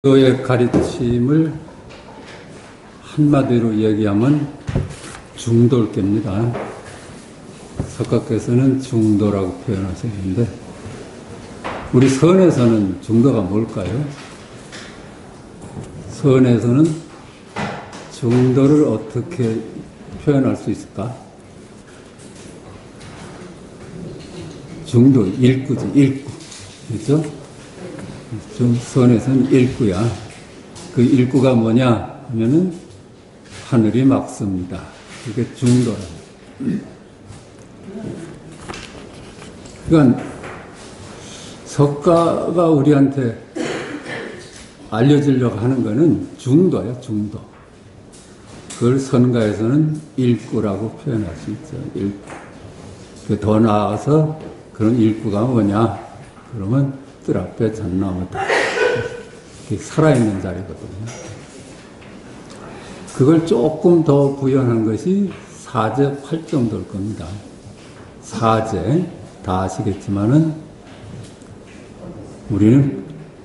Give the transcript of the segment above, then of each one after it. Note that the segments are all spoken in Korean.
종교의 가르침을 한마디로 얘기하면 중도일겁니다. 석가께서는 중도라고 표현하셨는데, 우리 선에서는 중도가 뭘까요? 선에서는 중도를 어떻게 표현할 수 있을까? 중도, 일구지, 일구. 그렇죠? 선에서는 일구야. 그 일구가 뭐냐 하면은 하늘이 막습니다. 그게 중도라. 그러니까 석가가 우리한테 알려주려고 하는 거는 중도야, 중도. 그걸 선가에서는 일구라고 표현할 수 있죠. 일구. 더 나아가서 그런 일구가 뭐냐? 그러면 뜰 앞에 잣나무다. 살아있는 자리거든요. 그걸 조금 더 부연한 것이 사제 8정도일 겁니다. 사제, 다 아시겠지만은,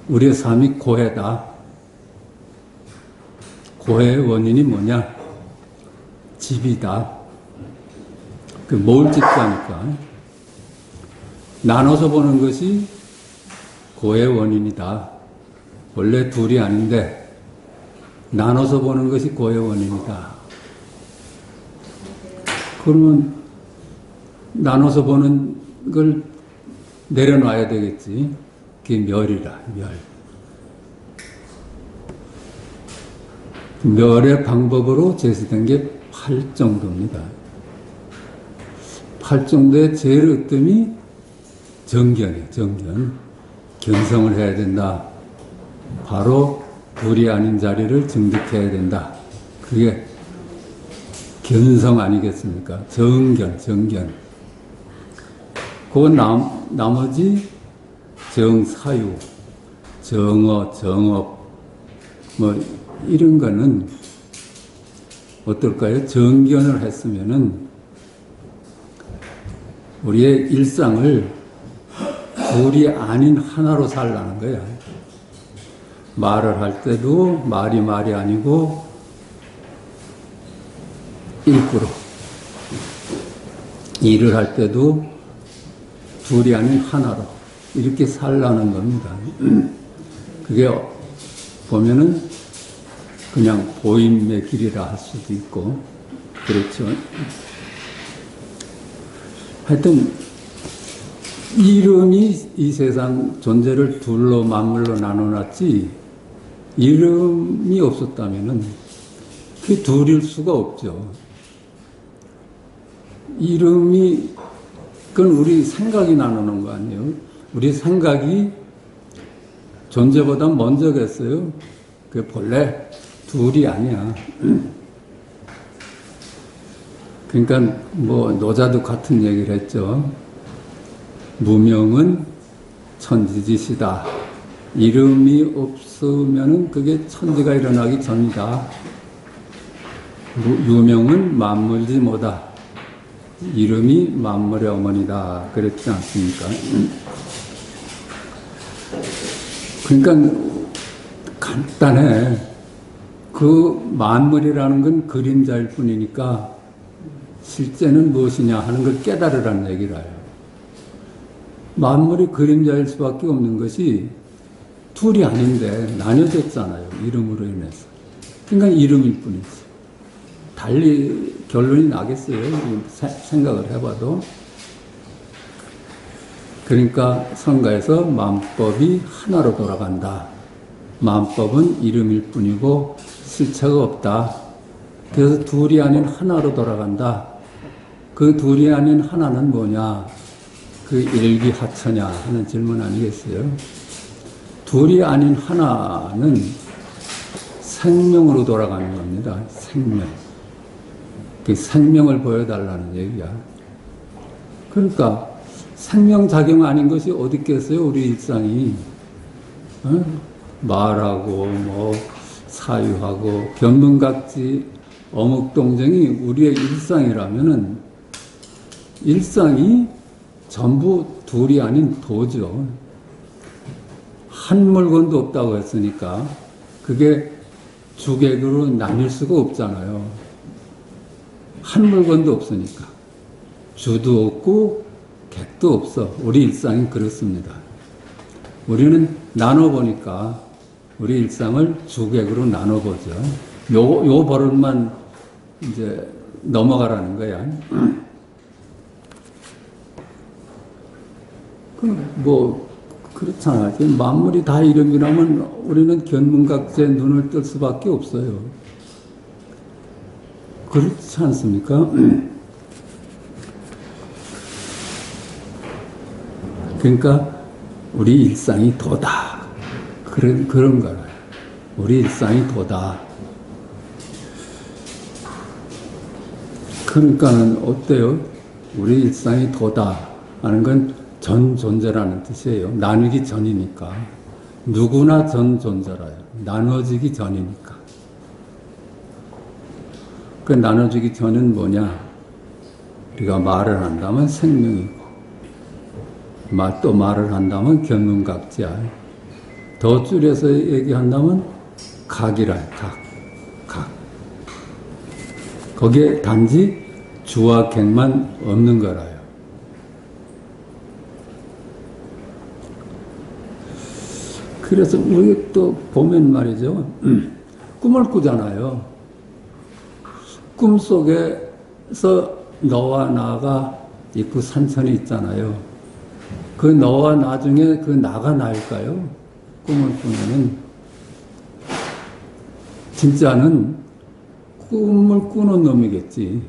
우리의 삶이 고해다. 고해의 원인이 뭐냐? 집이다. 뭘 집자니까. 나눠서 보는 것이 고의 원인이다. 원래 둘이 아닌데 나눠서 보는 것이 고의 원인이다. 그러면 나눠서 보는 걸 내려놔야 되겠지. 그게 멸이라, 멸. 멸의 방법으로 제시된 게 8정도입니다. 8정도의 제일 으뜸이 정견이에요, 정견. 견성을 해야 된다. 바로 둘이 아닌 자리를 증득해야 된다. 그게 견성 아니겠습니까? 정견, 정견. 그 나머지 정사유, 정어, 정업, 뭐 이런 거는 어떨까요? 정견을 했으면은 우리의 일상을 둘이 아닌 하나로 살라는 거야. 말을 할 때도 말이 아니고 일구로. 일을 할 때도 둘이 아닌 하나로. 이렇게 살라는 겁니다. 그게 보면은 그냥 보임의 길이라 할 수도 있고, 그렇죠. 하여튼, 이름이 이 세상 존재를 둘로 만물로 나눠놨지, 이름이 없었다면은 그게 둘일 수가 없죠. 이름이, 그건 우리 생각이 나누는 거 아니에요? 우리 생각이 존재보다 먼저겠어요? 그게 본래 둘이 아니야. 그러니까 뭐 노자도 같은 얘기를 했죠. 무명은 천지짓이다. 이름이 없으면은 그게 천지가 일어나기 전이다. 유명은 만물지 뭐다. 이름이 만물의 어머니다. 그랬지 않습니까? 그러니까 간단해. 그 만물이라는 건 그림자일 뿐이니까 실제는 무엇이냐 하는 걸 깨달으라는 얘기를 해요. 만물이 그림자일 수밖에 없는 것이 둘이 아닌데 나뉘어졌잖아요. 이름으로 인해서. 그러니까 이름일 뿐이지. 달리 결론이 나겠어요. 생각을 해봐도. 그러니까 성가에서 만법이 하나로 돌아간다. 만법은 이름일 뿐이고 실체가 없다. 그래서 둘이 아닌 하나로 돌아간다. 그 둘이 아닌 하나는 뭐냐? 그 일기하처냐 하는 질문 아니겠어요? 둘이 아닌 하나는 생명으로 돌아가는 겁니다. 생명. 그 생명을 보여달라는 얘기야. 그러니까 생명작용 아닌 것이 어디 있겠어요? 우리 일상이. 말하고 뭐 사유하고 변문각지 어묵동정이 우리의 일상이라면은 일상이 전부 둘이 아닌 도죠. 한 물건도 없다고 했으니까 그게 주객으로 나뉠 수가 없잖아요. 한 물건도 없으니까. 주도 없고 객도 없어. 우리 일상이 그렇습니다. 우리는 나눠보니까 우리 일상을 주객으로 나눠보죠. 요 버릇만 이제 넘어가라는 거야. 그렇잖아. 만물이 다 이름이라면 우리는 견문각지에 눈을 뜰 수밖에 없어요. 그렇지 않습니까? 그러니까 우리 일상이 도다. 그런 거라. 우리 일상이 도다. 그러니까는 어때요? 우리 일상이 도다 하는 건 전 존재라는 뜻이에요. 나누기 전이니까. 누구나 전 존재라요. 나눠지기 전이니까. 그 나눠지기 전은 뭐냐? 우리가 말을 한다면 생명이고, 또 말을 한다면 견문각지야. 더 줄여서 얘기한다면 각이라, 각. 거기에 단지 주와 객만 없는 거라요. 그래서 우리 또 보면 말이죠. 꿈을 꾸잖아요. 꿈속에서 너와 나가 있고 산천이 있잖아요. 그 너와 나 중에 그 나가 나일까요? 꿈을 꾸면은 진짜는 꿈을 꾸는 놈이겠지.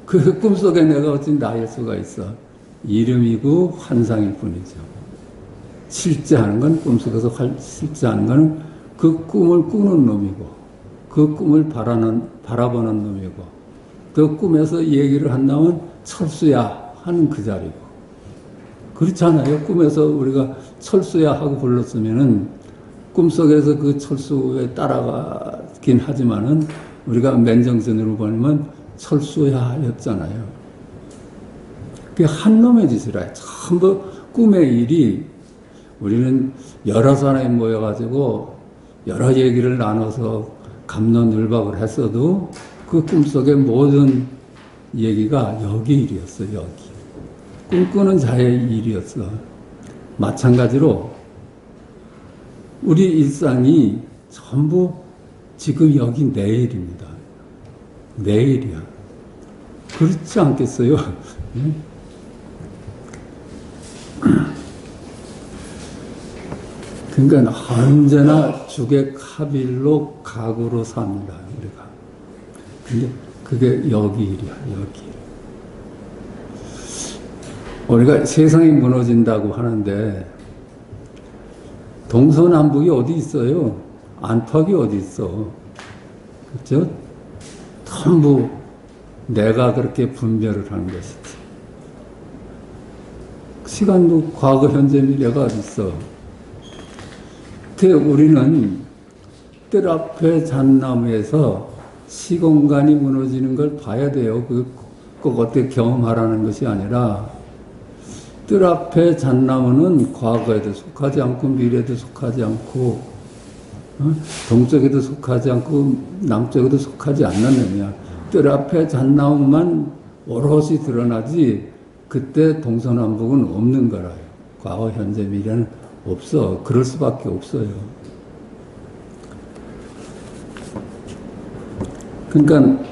그 꿈속에 내가 어찌 나일 수가 있어. 이름이고 환상일 뿐이죠. 실제하는 건 꿈속에서 실제하는 거는 그 꿈을 꾸는 놈이고 그 꿈을 바라보는 놈이고 그 꿈에서 얘기를 한다면 철수야 하는 그 자리고 그렇잖아요. 꿈에서 우리가 철수야 하고 불렀으면은 꿈속에서 그 철수에 따라가긴 하지만은 우리가 맨정신으로 보면 철수야 였잖아요. 그게 한 놈의 짓이라. 전부 꿈의 일이 우리는 여러 사람이 모여가지고 여러 얘기를 나눠서 갑론을박을 했어도 그 꿈속의 모든 얘기가 여기 일이었어. 여기. 꿈꾸는 자의 일이었어. 마찬가지로 우리 일상이 전부 지금 여기 내일입니다. 내일이야. 그렇지 않겠어요? 그러니까 언제나 주객합일로 각으로 삽니다. 우리가. 근데 그게 여기 일이야. 여기 일. 우리가 세상이 무너진다고 하는데 동서남북이 어디 있어요? 안팎이 어디 있어? 그렇죠? 전부 내가 그렇게 분별을 하는 것이지. 시간도 과거, 현재, 미래가 어디 있어? 우리는 뜰 앞에 잣나무에서 시공간이 무너지는 걸 봐야 돼요. 꼭 어떻게 경험하라는 것이 아니라 뜰 앞에 잣나무는 과거에도 속하지 않고 미래에도 속하지 않고 동쪽에도 속하지 않고 남쪽에도 속하지 않는 놈이야. 뜰 앞에 잣나무만 오롯이 드러나지 그때 동서남북은 없는 거라요. 과거, 현재, 미래는 없어. 그럴 수밖에 없어요. 그러니까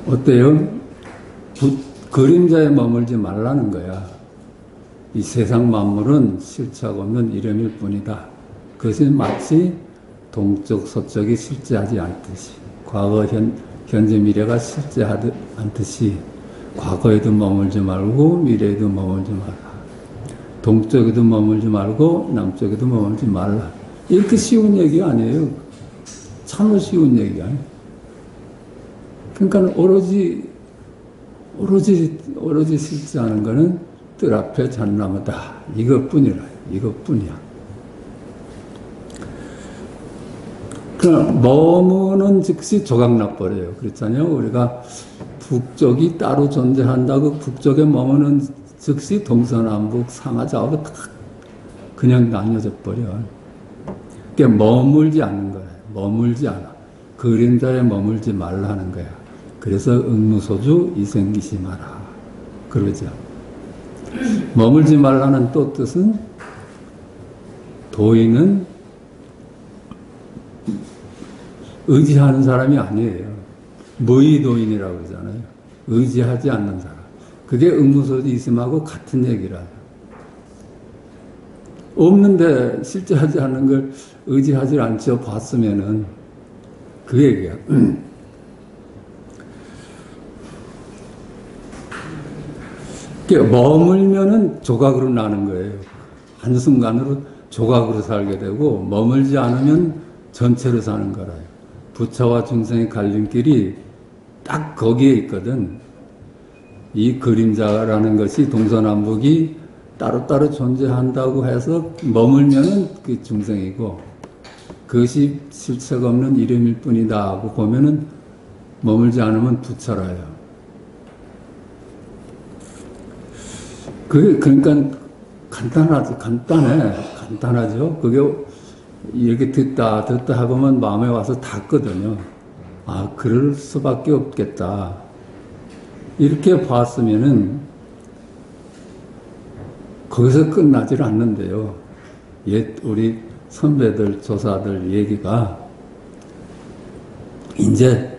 어때요? 그림자에 머물지 말라는 거야. 이 세상 만물은 실체가 없는 이름일 뿐이다. 그것이 마치 동쪽, 서쪽이 실제하지 않듯이 과거, 현재, 미래가 실제하지 않듯이 과거에도 머물지 말고 미래에도 머물지 말라. 동쪽에도 머물지 말고 남쪽에도 머물지 말라. 이렇게 쉬운 얘기 아니에요. 참으로 쉬운 얘기가 아니에요. 그러니까 오로지 실제하는 거는 뜰 앞에 잣나무다. 이것뿐이라. 이것뿐이야. 그럼 머무는 즉시 조각나버려요. 그렇잖아요. 우리가 북쪽이 따로 존재한다고 북쪽에 머무는 즉시 동서남북 상하좌우로 딱 그냥 나뉘어져 버려. 그게 머물지 않는 거예요. 머물지 않아. 그림자에 머물지 말라는 거야. 그래서 응무소주 이생기시 마라. 그러죠. 머물지 말라는 또 뜻은 도인은 의지하는 사람이 아니에요. 무의도인이라고 그러잖아요. 의지하지 않는 사람. 그게 응무소주 이심하고 같은 얘기라요. 없는데 실제 하지 않는 걸 의지하지 않죠. 봤으면은 그 얘기야. 머물면은 조각으로 나는 거예요. 한순간으로 조각으로 살게 되고, 머물지 않으면 전체로 사는 거라요. 부처와 중생의 갈림길이 딱 거기에 있거든. 이 그림자라는 것이 동서남북이 따로따로 존재한다고 해서 머물면은 그 중생이고, 그것이 실체가 없는 이름일 뿐이다 하고 보면은 머물지 않으면 부처라요. 그러니까 간단하죠. 그게 이렇게 듣다 해보면 마음에 와서 닿거든요. 아, 그럴 수밖에 없겠다. 이렇게 봤으면은 거기서 끝나질 않는데요. 우리 선배들, 조사들 얘기가 이제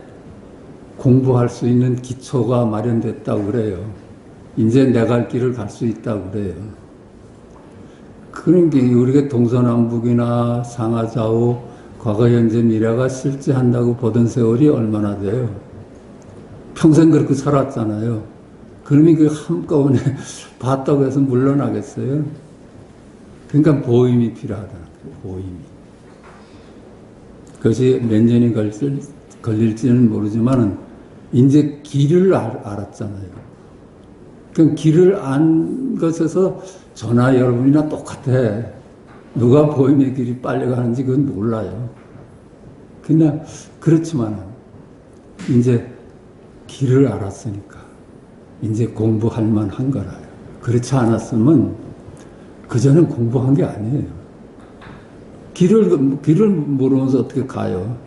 공부할 수 있는 기초가 마련됐다고 그래요. 이제 내 갈 길을 갈 수 있다고 그래요. 그런 게 우리가 동서남북이나 상하좌우, 과거, 현재, 미래가 실제한다고 보던 세월이 얼마나 돼요. 평생 그렇게 살았잖아요. 그러면 그 한꺼번에 봤다고 해서 물러나겠어요? 그러니까 보임이 필요하다는 거예요. 보임이. 그것이 몇 년이 걸릴지는 모르지만은 이제 길을 알았잖아요. 그럼 길을 안 것에서 저나 여러분이나 똑같아. 누가 보임의 길이 빨리 가는지 그건 몰라요. 그냥 그렇지만 이제 길을 알았으니까 이제 공부할 만한 거라요. 그렇지 않았으면 그전엔 공부한 게 아니에요. 길을 모르면서 어떻게 가요?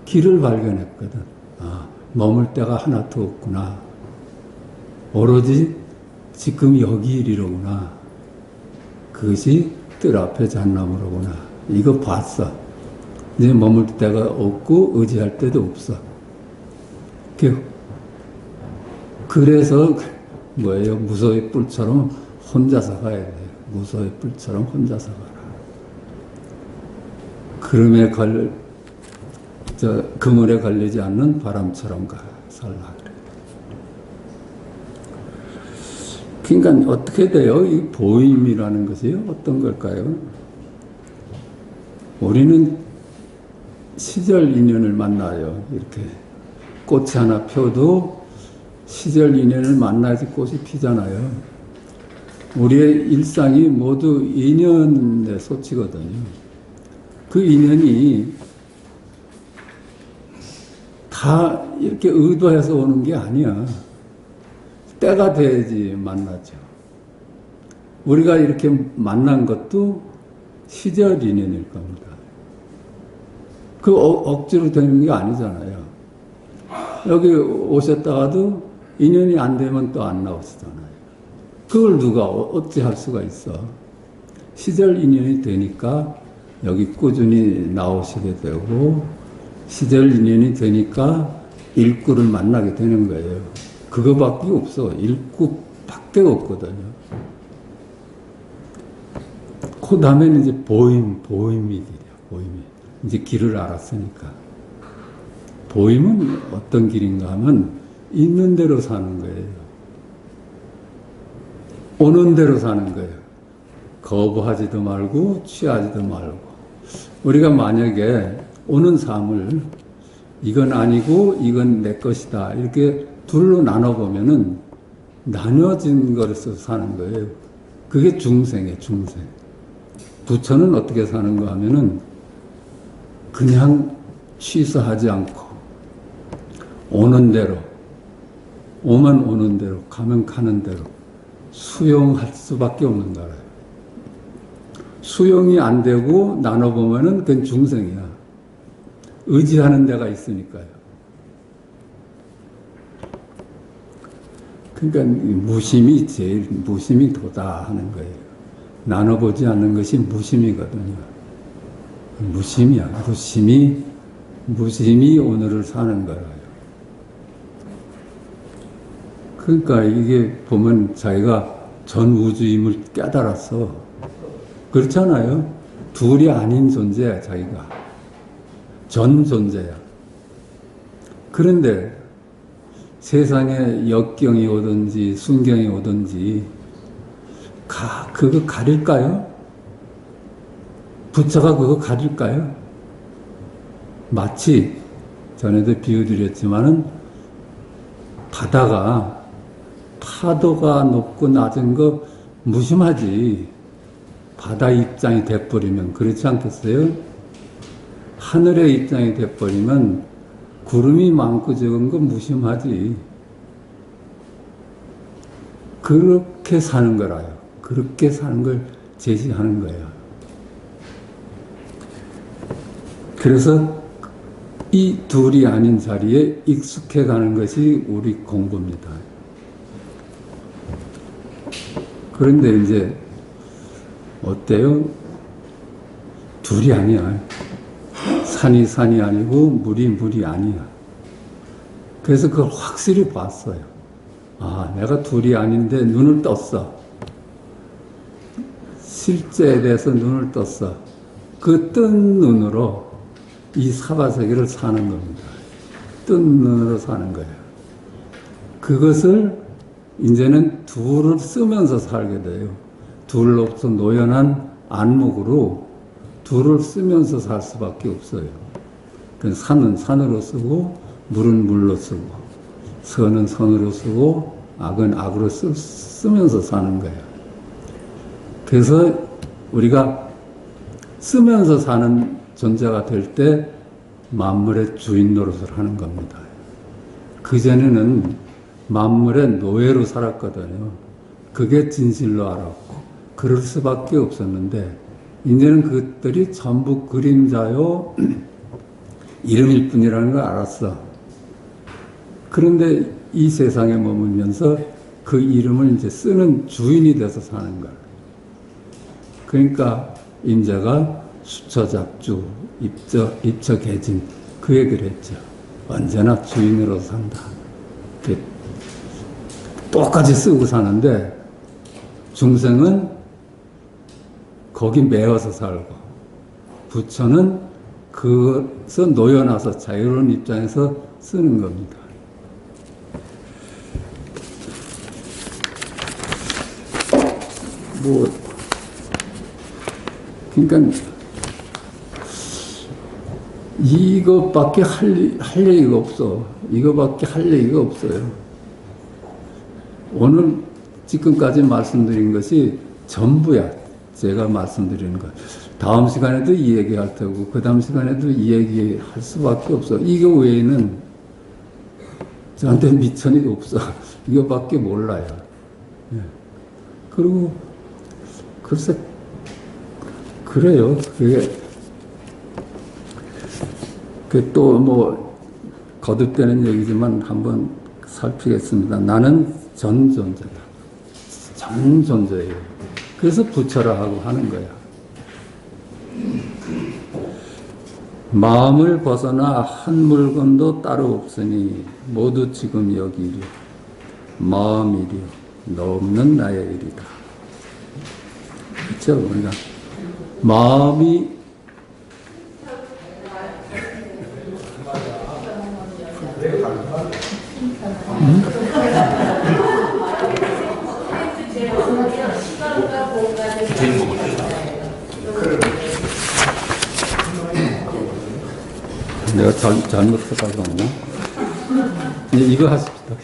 길을 발견했거든. 아, 머물 데가 하나도 없구나. 오로지 지금 여기 이리로구나. 그것이 뜰 앞에 잣나무로구나. 이거 봤어. 이제 머물 데가 없고 의지할 데도 없어. 그래서 뭐예요? 무소의 뿔처럼 혼자서 가야 돼요. 무소의 뿔처럼 혼자서 가라. 그물에 걸리지 않는 바람처럼 살라. 그러니까 어떻게 돼요? 이 보임이라는 것이 어떤 걸까요? 우리는 시절 인연을 만나요. 이렇게 꽃이 하나 펴도 시절 인연을 만나야지 꽃이 피잖아요. 우리의 일상이 모두 인연의 소치거든요. 그 인연이 다 이렇게 의도해서 오는 게 아니야. 때가 돼야지 만나죠. 우리가 이렇게 만난 것도 시절 인연일 겁니다. 그 억지로 되는 게 아니잖아요. 여기 오셨다가도 인연이 안 되면 또 안 나오시잖아요. 그걸 누가 어찌할 수가 있어. 시절 인연이 되니까 여기 꾸준히 나오시게 되고, 시절 인연이 되니까 일구를 만나게 되는 거예요. 그거밖에 없어. 일구밖에 없거든요. 그 다음에는 이제 보임이 길이야. 보임이. 이제 길을 알았으니까. 보임은 어떤 길인가 하면 있는 대로 사는 거예요. 오는 대로 사는 거예요. 거부하지도 말고 취하지도 말고. 우리가 만약에 오는 삶을 이건 아니고 이건 내 것이다 이렇게 둘로 나눠보면은 나뉘어진 것에서 사는 거예요. 그게 중생이에요. 중생. 부처는 어떻게 사는가 하면은 그냥 취소하지 않고 오는 대로, 오면 오는 대로, 가면 가는 대로 수용할 수밖에 없는 거예요. 수용이 안 되고 나눠보면은 그건 중생이야. 의지하는 데가 있으니까요. 그러니까 무심이 도다 하는 거예요. 나눠보지 않는 것이 무심이거든요. 무심이야. 무심이 오늘을 사는 거예요. 그러니까 이게 보면 자기가 전 우주임을 깨달았어. 그렇잖아요. 둘이 아닌 존재야, 자기가. 전 존재야. 그런데 세상에 역경이 오든지 순경이 오든지 그거 가릴까요? 부처가 그거 가릴까요? 마치 전에도 비유드렸지만은 바다가 파도가 높고 낮은 거 무심하지. 바다 입장이 돼버리면 그렇지 않겠어요? 하늘의 입장이 돼버리면 구름이 많고 적은 거 무심하지. 그렇게 사는 거라요. 그렇게 사는 걸 제시하는 거예요. 그래서 이 둘이 아닌 자리에 익숙해 가는 것이 우리 공부입니다. 그런데 이제 어때요? 둘이 아니야. 산이 아니고 물이 아니야. 그래서 그걸 확실히 봤어요. 아, 내가 둘이 아닌데 눈을 떴어. 실제에 대해서 눈을 떴어. 그 뜬 눈으로 이 사바세계를 사는 겁니다. 뜬 눈으로 사는 거예요. 그것을 이제는 둘을 쓰면서 살게 돼요. 둘로부터 노연한 안목으로 둘을 쓰면서 살 수밖에 없어요. 산은 산으로 쓰고 물은 물로 쓰고 선은 선으로 쓰고 악은 악으로 쓰면서 사는 거예요. 그래서 우리가 쓰면서 사는 존재가 될 때 만물의 주인 노릇을 하는 겁니다. 그전에는 만물의 노예로 살았거든요. 그게 진실로 알았고 그럴 수밖에 없었는데 이제는 그것들이 전부 그림자요 이름일 뿐이라는 걸 알았어. 그런데 이 세상에 머물면서 그 이름을 이제 쓰는 주인이 돼서 사는 거야. 그러니까 임자가 수처잡주, 입처개진 그 얘기를 했죠. 언제나 주인으로 산다. 똑같이 쓰고 사는데 중생은 거기 매어서 살고 부처는 그것서 놓여놔서 자유로운 입장에서 쓰는 겁니다. 그러니까 이것밖에 할 얘기가 없어. 이거밖에 할 얘기가 없어요. 오늘 지금까지 말씀드린 것이 전부야. 제가 말씀드리는 것. 다음 시간에도 이 얘기 할 테고 그 다음 시간에도 이 얘기 할 수밖에 없어. 이거 외에는 저한테 미천이 없어. 이거밖에 몰라요. 예. 그리고 글쎄 그래요. 그게 또 뭐 거듭되는 얘기지만 한번 살피겠습니다. 나는 전 존재다. 전 존재예요. 그래서 부처라 하고 하는 거야. 마음을 벗어나 한 물건도 따로 없으니 모두 지금 여기이려. 마음이려. 너 없는 나의 일이다. 그렇죠? 그러니까 마음이 내가 잘못해서 그런가? 이거 하십시다.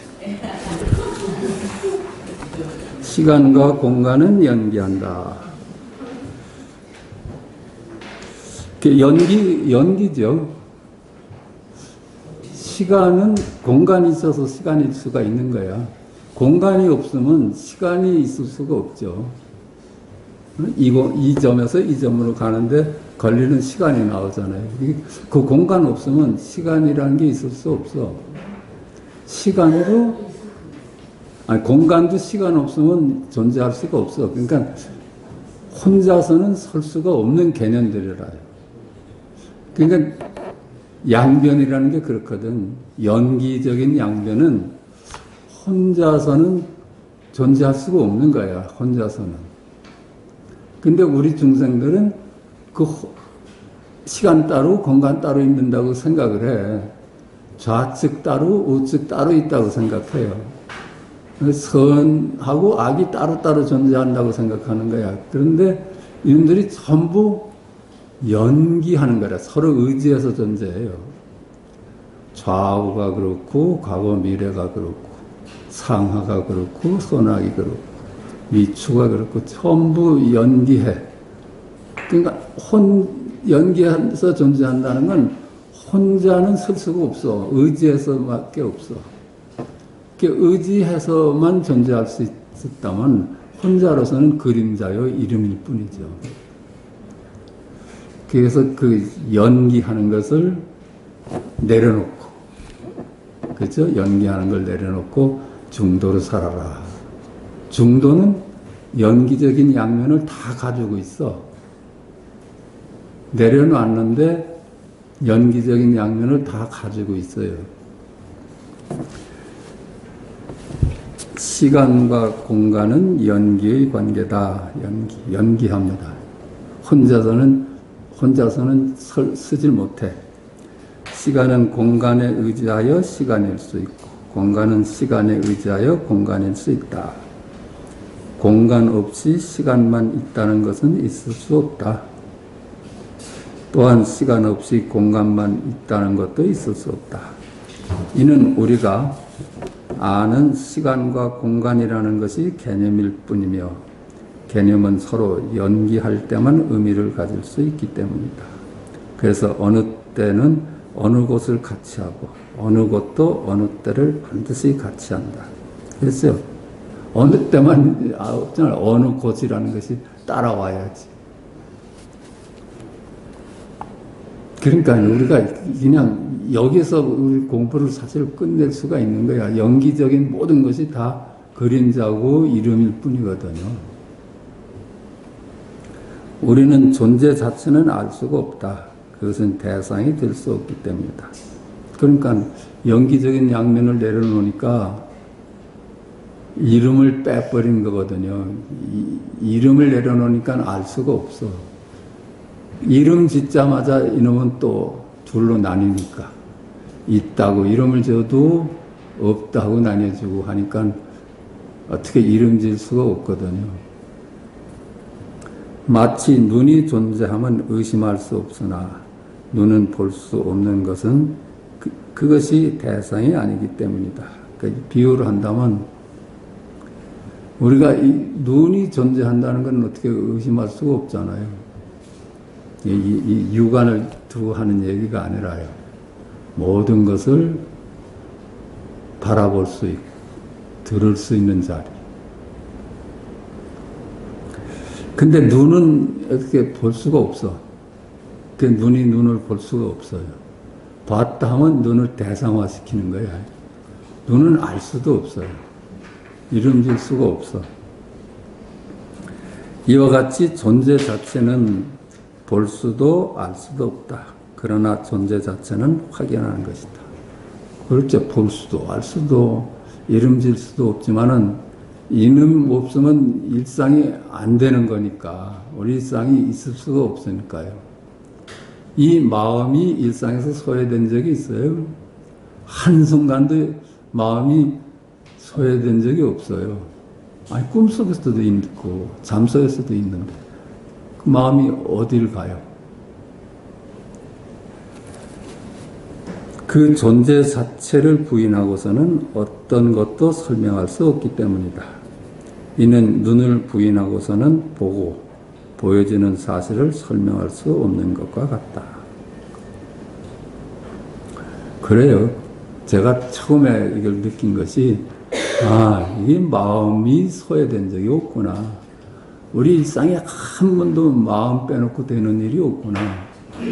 시간과 공간은 연기한다. 연기죠. 시간은 공간이 있어서 시간일 수가 있는 거야. 공간이 없으면 시간이 있을 수가 없죠. 이 점에서 이 점으로 가는데 걸리는 시간이 나오잖아요. 그 공간 없으면 시간이라는 게 있을 수 없어. 공간도 시간 없으면 존재할 수가 없어. 그러니까 혼자서는 설 수가 없는 개념들이라요. 그러니까 양변이라는 게 그렇거든. 연기적인 양변은 혼자서는 존재할 수가 없는 거야. 혼자서는. 근데 우리 중생들은 그 시간 따로 공간 따로 있는다고 생각을 해. 좌측 따로 우측 따로 있다고 생각해요. 선하고 악이 따로따로 존재한다고 생각하는 거야. 그런데 이놈들이 전부 연기하는 거라. 서로 의지해서 존재해요. 좌우가 그렇고 과거 미래가 그렇고 상하가 그렇고 선악이 그렇고 미추가 그렇고 전부 연기해. 그러니까 연기해서 존재한다는 건 혼자는 설 수가 없어. 의지해서밖에 없어. 의지해서만 존재할 수 있었다면 혼자로서는 그림자요 이름일 뿐이죠. 그래서 그 연기하는 것을 내려놓고, 그렇죠? 연기하는 걸 내려놓고 중도로 살아라. 중도는 연기적인 양면을 다 가지고 있어. 내려놨는데 연기적인 양면을 다 가지고 있어요. 시간과 공간은 연기의 관계다. 연기합니다. 혼자서는 쓰질 못해. 시간은 공간에 의지하여 시간일 수 있고, 공간은 시간에 의지하여 공간일 수 있다. 공간 없이 시간만 있다는 것은 있을 수 없다. 또한 시간 없이 공간만 있다는 것도 있을 수 없다. 이는 우리가 아는 시간과 공간이라는 것이 개념일 뿐이며 개념은 서로 연기할 때만 의미를 가질 수 있기 때문이다. 그래서 어느 때는 어느 곳을 같이 하고 어느 곳도 어느 때를 반드시 같이 한다. 그랬어요. 어느 때만 없잖아요. 어느 곳이라는 것이 따라와야지. 그러니까 우리가 그냥 여기서 우리 공부를 사실 끝낼 수가 있는 거야. 연기적인 모든 것이 다 그림자고 이름일 뿐이거든요. 우리는 존재 자체는 알 수가 없다. 그것은 대상이 될 수 없기 때문이다. 그러니까 연기적인 양면을 내려놓으니까 이름을 빼버린 거거든요. 이름을 내려놓으니까 알 수가 없어. 이름 짓자마자 이놈은 또 둘로 나뉘니까 있다고 이름을 지어도 없다고 나뉘어지고 하니까 어떻게 이름 지을 수가 없거든요. 마치 눈이 존재하면 의심할 수 없으나 눈은 볼 수 없는 것은 그것이 대상이 아니기 때문이다. 그러니까 비유를 한다면 우리가 이 눈이 존재한다는 건 어떻게 의심할 수가 없잖아요. 이 육안을 두고 하는 얘기가 아니라요. 모든 것을 바라볼 수 있고 들을 수 있는 자리. 근데 눈은 어떻게 볼 수가 없어. 그 눈이 눈을 볼 수가 없어요. 봤다 하면 눈을 대상화시키는 거야. 눈은 알 수도 없어요. 이름 질 수가 없어. 이와 같이 존재 자체는 볼 수도 알 수도 없다. 그러나 존재 자체는 확연하는 것이다. 그렇죠. 볼 수도 알 수도 이름 질 수도 없지만은 이름 없으면 일상이 안 되는 거니까 우리 일상이 있을 수가 없으니까요. 이 마음이 일상에서 소외된 적이 있어요? 한순간도 마음이 소외된 적이 없어요. 아니 꿈속에서도 있고 잠속에서도 있는데 그 마음이 어딜 가요? 그 존재 자체를 부인하고서는 어떤 것도 설명할 수 없기 때문이다. 이는 눈을 부인하고서는 보고 보여지는 사실을 설명할 수 없는 것과 같다. 그래요. 제가 처음에 이걸 느낀 것이 이게 마음이 소외된 적이 없구나. 우리 일상에 한 번도 마음 빼놓고 되는 일이 없구나.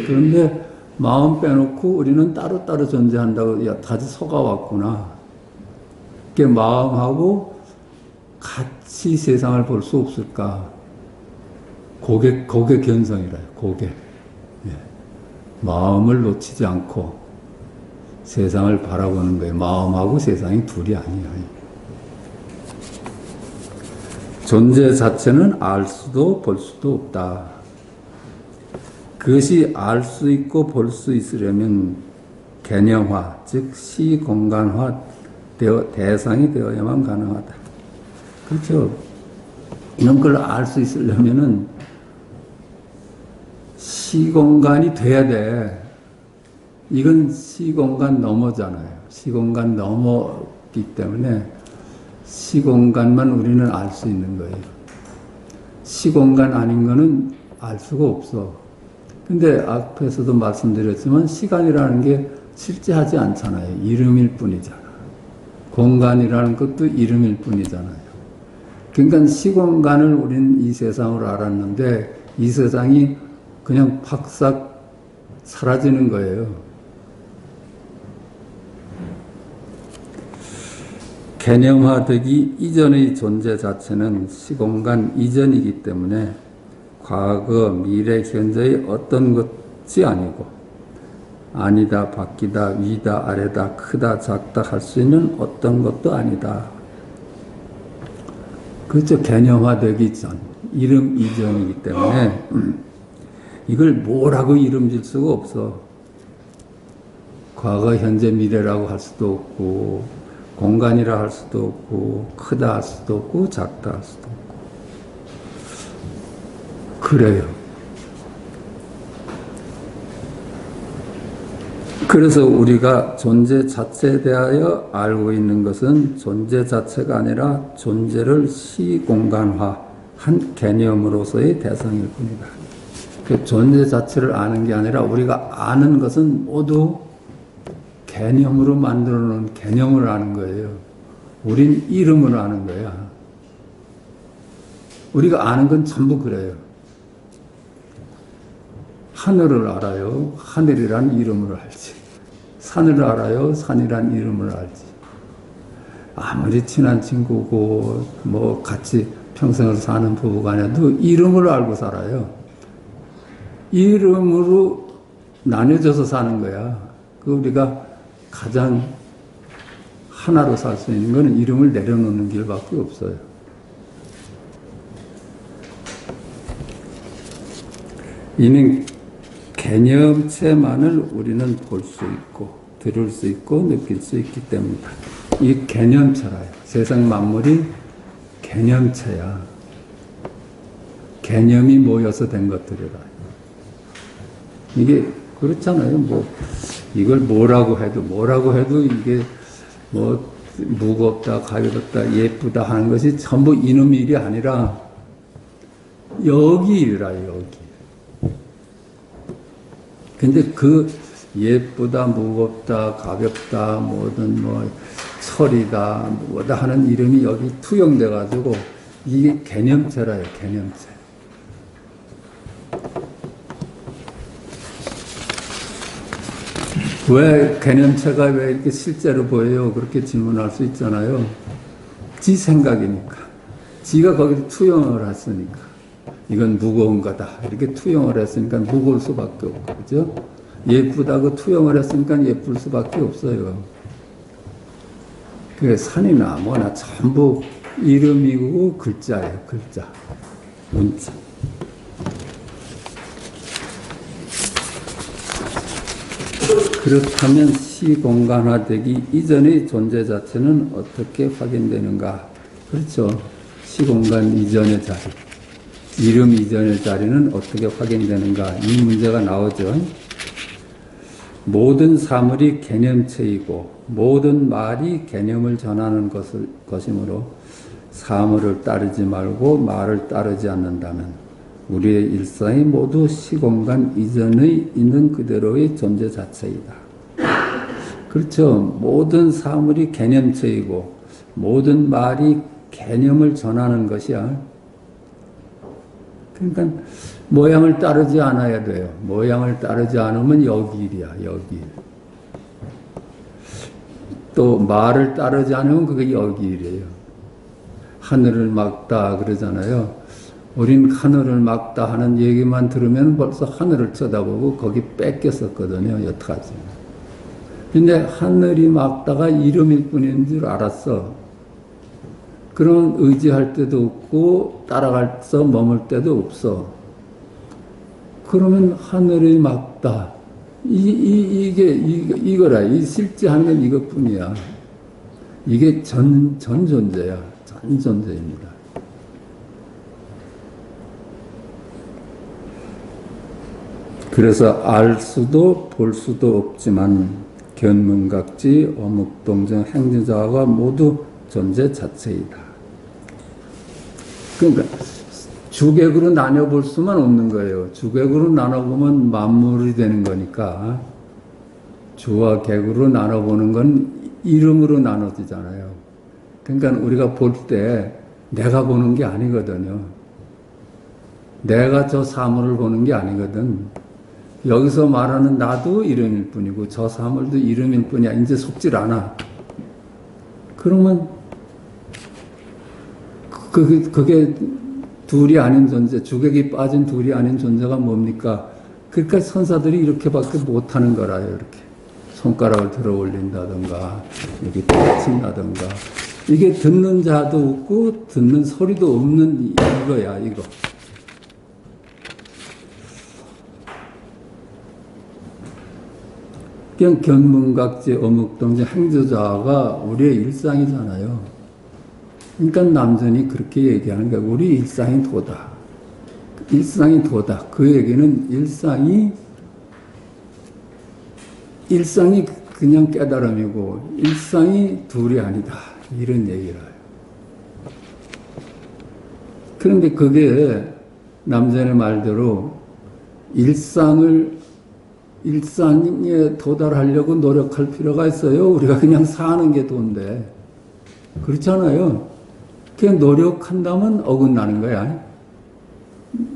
그런데 마음 빼놓고 우리는 따로따로 존재한다고 다시 속아왔구나. 그 마음하고 같이 세상을 볼 수 없을까? 고개 견성이라요. 고개. 예. 마음을 놓치지 않고 세상을 바라보는 거예요. 마음하고 세상이 둘이 아니에요. 존재 자체는 알 수도 볼 수도 없다. 그것이 알 수 있고 볼 수 있으려면 개념화, 즉 시공간화 대상이 되어야만 가능하다. 그렇죠. 이런 걸 알 수 있으려면은 시공간이 돼야 돼. 이건 시공간 넘어잖아요. 시공간 넘었기 때문에 시공간만 우리는 알 수 있는 거예요. 시공간 아닌 거는 알 수가 없어. 근데 앞에서도 말씀드렸지만 시간이라는 게 실제하지 않잖아요. 이름일 뿐이잖아. 공간이라는 것도 이름일 뿐이잖아요. 그러니까 시공간을 우리는 이 세상으로 알았는데 이 세상이 그냥 팍싹 사라지는 거예요. 개념화되기 이전의 존재 자체는 시공간 이전이기 때문에 과거, 미래, 현재의 어떤 것이 아니고 아니다, 바뀌다, 위다, 아래다, 크다, 작다 할 수 있는 어떤 것도 아니다. 그렇죠. 개념화되기 전, 이름 이전이기 때문에 이걸 뭐라고 이름 질 수가 없어. 과거, 현재, 미래라고 할 수도 없고 공간이라 할 수도 없고 크다 할 수도 없고 작다 할 수도 없고 그래요. 그래서 우리가 존재 자체에 대하여 알고 있는 것은 존재 자체가 아니라 존재를 시공간화한 개념으로서의 대상일 뿐이다. 그 존재 자체를 아는 게 아니라 우리가 아는 것은 모두 개념으로 만들어 놓은 개념을 아는 거예요. 우린 이름을 아는 거야. 우리가 아는 건 전부 그래요. 하늘을 알아요. 하늘이란 이름을 알지. 산을 알아요. 산이란 이름을 알지. 아무리 친한 친구고 뭐 같이 평생을 사는 부부간에도 이름을 알고 살아요. 이름으로 나뉘어져서 사는 거야. 그 우리가 가장 하나로 살 수 있는 것은 이름을 내려놓는 길밖에 없어요. 이는 개념체만을 우리는 볼 수 있고 들을 수 있고 느낄 수 있기 때문이다. 이 개념체라요. 세상 만물이 개념체야. 개념이 모여서 된 것들이라. 이게 그렇잖아요. 뭐 이걸 뭐라고 해도 이게 뭐 무겁다, 가볍다, 예쁘다 하는 것이 전부 이놈 일이 아니라 여기 일이라 여기. 근데 그 예쁘다, 무겁다, 가볍다, 뭐든 뭐 철이다, 뭐다 하는 이름이 여기 투영돼 가지고 이게 개념체라요, 개념체. 왜 개념체가 왜 이렇게 실제로 보여요? 그렇게 질문할 수 있잖아요. 지 생각이니까. 지가 거기서 투영을 했으니까. 이건 무거운 거다. 이렇게 투영을 했으니까 무거울 수밖에 없고, 그죠? 예쁘다고 투영을 했으니까 예쁠 수밖에 없어요. 그 산이나 뭐나 전부 이름이고 글자예요, 글자. 문자. 그렇다면 시공간화되기 이전의 존재 자체는 어떻게 확인되는가? 그렇죠. 시공간 이전의 자리, 이름 이전의 자리는 어떻게 확인되는가? 이 문제가 나오죠. 모든 사물이 개념체이고 모든 말이 개념을 전하는 것이므로 사물을 따르지 말고 말을 따르지 않는다면 우리의 일상이 모두 시공간 이전의 있는 그대로의 존재 자체이다. 그렇죠. 모든 사물이 개념체이고 모든 말이 개념을 전하는 것이야. 그러니까 모양을 따르지 않아야 돼요. 모양을 따르지 않으면 여기일이야, 여기일. 또 말을 따르지 않으면 그게 여기일이에요. 하늘을 막다 그러잖아요. 우린 하늘을 막다 하는 얘기만 들으면 벌써 하늘을 쳐다보고 거기 뺏겼었거든요, 여태까지. 근데 하늘이 막다가 이름일 뿐인 줄 알았어. 그럼 의지할 때도 없고 따라가서 머물 때도 없어. 그러면 하늘이 막다. 이거라. 이 실제 하는 건 이것뿐이야. 이게 전 존재야. 전 존재입니다. 그래서 알 수도 볼 수도 없지만 견문각지 어묵동정 행진자가 모두 존재 자체이다. 그러니까 주객으로 나눠볼 수만 없는 거예요. 주객으로 나눠보면 만물이 되는 거니까 주와 객으로 나눠보는 건 이름으로 나눠지잖아요. 그러니까 우리가 볼 때 내가 보는 게 아니거든요. 내가 저 사물을 보는 게 아니거든. 여기서 말하는 나도 이름일 뿐이고 저 사물도 이름일 뿐이야. 이제 속질 않아. 그러면 그게 둘이 아닌 존재, 주객이 빠진 둘이 아닌 존재가 뭡니까? 그러니까 선사들이 이렇게밖에 못하는 거라요. 이렇게 손가락을 들어 올린다든가 여기 뻗친다든가 이게 듣는 자도 없고 듣는 소리도 없는 이거야. 이거. 그냥 견문각지 어묵동지 행저자가 우리의 일상이잖아요. 그러니까 남전이 그렇게 얘기하는 거야. 우리 일상이 도다. 일상이 도다. 그 얘기는 일상이 그냥 깨달음이고 일상이 둘이 아니다. 이런 얘기를 해요. 그런데 그게 남전의 말대로 일상에 도달하려고 노력할 필요가 있어요. 우리가 그냥 사는 게 도인데. 그렇잖아요. 그냥 노력한다면 어긋나는 거야.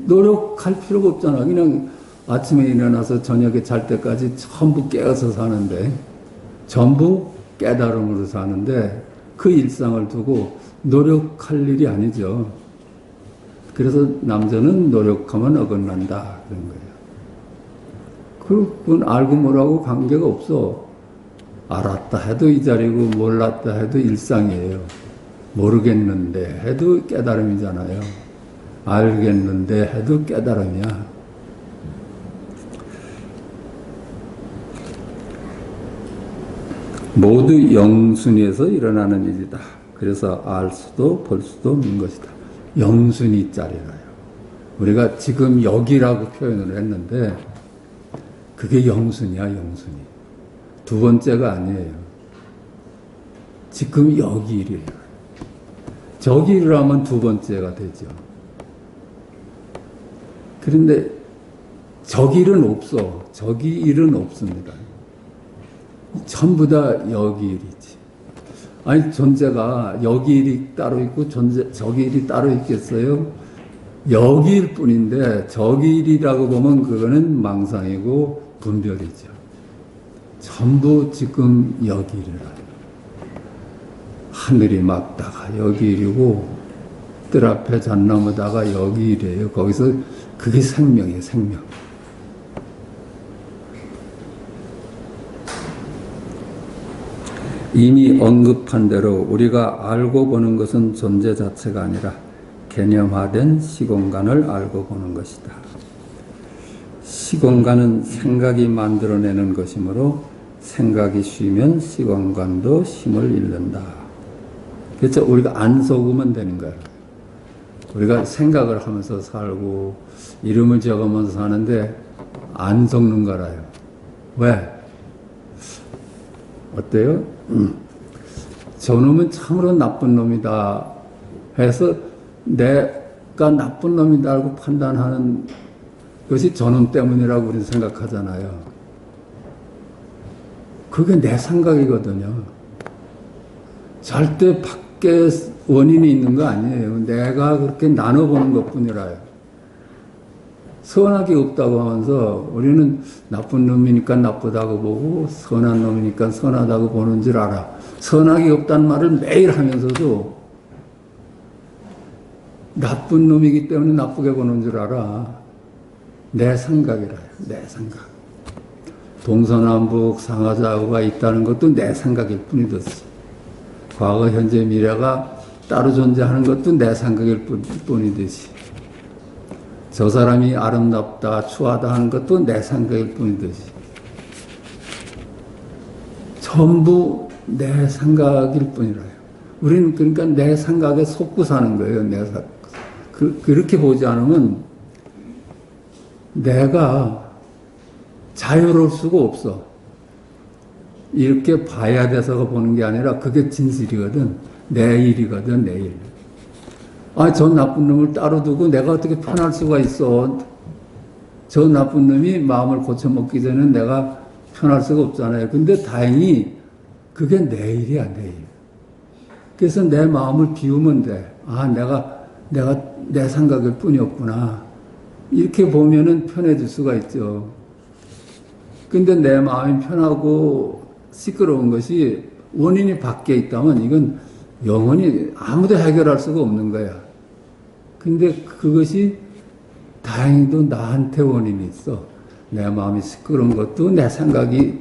노력할 필요가 없잖아. 그냥 아침에 일어나서 저녁에 잘 때까지 전부 깨어서 사는데, 전부 깨달음으로 사는데, 그 일상을 두고 노력할 일이 아니죠. 그래서 남자는 노력하면 어긋난다. 그런 거예요. 그건 알고 뭐라고 관계가 없어. 알았다 해도 이 자리고 몰랐다 해도 일상이에요. 모르겠는데 해도 깨달음이잖아요. 알겠는데 해도 깨달음이야. 모두 영순위에서 일어나는 일이다. 그래서 알 수도 볼 수도 없는 것이다. 영순위 짜리라요. 우리가 지금 여기라고 표현을 했는데 그게 영순이야, 영순이. 두 번째가 아니에요. 지금 여기 일이에요. 저기 일을 하면 두 번째가 되죠. 그런데 저기 일은 없어. 저기 일은 없습니다. 전부 다 여기 일이지. 아니, 존재가 여기 일이 따로 있고 저기 일이 따로 있겠어요? 여기 일 뿐인데 저기 일이라고 보면 그거는 망상이고 분별이죠. 전부 지금 여기 일이라. 하늘이 막다가 여기 일이고 뜰 앞에 잣나무다가 여기 일이에요. 거기서 그게 생명이에요. 생명. 이미 언급한 대로 우리가 알고 보는 것은 존재 자체가 아니라 개념화된 시공간을 알고 보는 것이다. 시공간은 생각이 만들어내는 것이므로 생각이 쉬면 시공간도 힘을 잃는다. 그렇죠? 우리가 안 속으면 되는 거예요. 우리가 생각을 하면서 살고 이름을 적으면서 사는데 안 속는 거라요. 왜? 어때요? 저놈은 참으로 나쁜 놈이다 해서 내가 나쁜 놈이다라고 판단하는 것이 저놈 때문이라고 우리는 생각하잖아요. 그게 내 생각이거든요. 절대 밖에 원인이 있는 거 아니에요. 내가 그렇게 나눠보는 것 뿐이라요. 선악이 없다고 하면서 우리는 나쁜 놈이니까 나쁘다고 보고 선한 놈이니까 선하다고 보는 줄 알아. 선악이 없다는 말을 매일 하면서도 나쁜 놈이기 때문에 나쁘게 보는 줄 알아. 내 생각이라. 내 생각. 동서남북 상하좌우가 있다는 것도 내 생각일 뿐이듯이 과거, 현재, 미래가 따로 존재하는 것도 내 생각일 뿐이듯이 저 사람이 아름답다, 추하다 하는 것도 내 생각일 뿐이듯이 전부 내 생각일 뿐이라요. 우리는 그러니까 내 생각에 속고 사는 거예요. 그렇게 보지 않으면 내가 자유로울 수가 없어. 이렇게 봐야 돼서가 보는 게 아니라 그게 진실이거든. 내 일이거든, 내 일. 아, 저 나쁜 놈을 따로 두고 내가 어떻게 편할 수가 있어. 저 나쁜 놈이 마음을 고쳐먹기 전에 내가 편할 수가 없잖아요. 근데 다행히 그게 내 일이야, 내 일. 그래서 내 마음을 비우면 돼. 아, 내가 내 생각일 뿐이었구나. 이렇게 보면은 편해질 수가 있죠. 근데 내 마음이 편하고 시끄러운 것이 원인이 밖에 있다면 이건 영원히 아무도 해결할 수가 없는 거야. 근데 그것이 다행히도 나한테 원인이 있어. 내 마음이 시끄러운 것도 내 생각이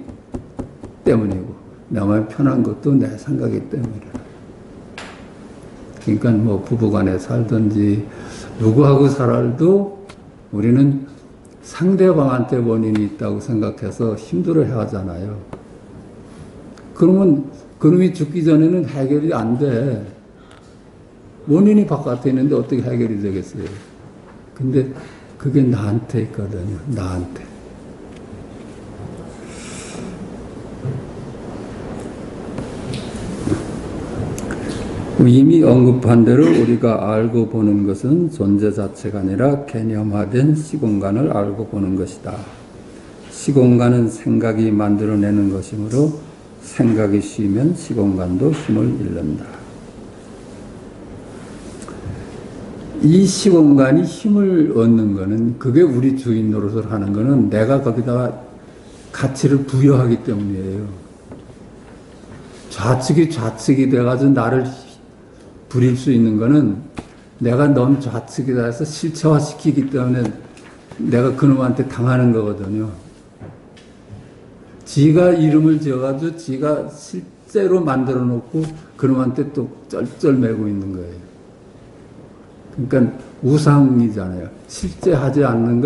때문이고 내 마음이 편한 것도 내 생각이 때문이라. 그러니까 뭐 부부간에 살든지 누구하고 살아도 우리는 상대방한테 원인이 있다고 생각해서 힘들어해 하잖아요. 그러면 그놈이 죽기 전에는 해결이 안 돼. 원인이 바깥에 있는데 어떻게 해결이 되겠어요? 근데 그게 나한테 있거든요. 나한테. 이미 언급한 대로 우리가 알고 보는 것은 존재 자체가 아니라 개념화된 시공간을 알고 보는 것이다. 시공간은 생각이 만들어내는 것이므로 생각이 쉬면 시공간도 힘을 잃는다. 이 시공간이 힘을 얻는 것은 그게 우리 주인 노릇을 하는 것은 내가 거기다가 가치를 부여하기 때문이에요. 좌측이 돼가지고 나를 부릴 수 있는 거는 내가 넌 좌측이다 해서 실체화시키기 때문에 내가 그놈한테 당하는 거거든요. 지가 이름을 지어가지고 지가 실제로 만들어 놓고 그놈한테 또 쩔쩔매고 있는 거예요. 그러니까 우상이잖아요. 실제하지 않는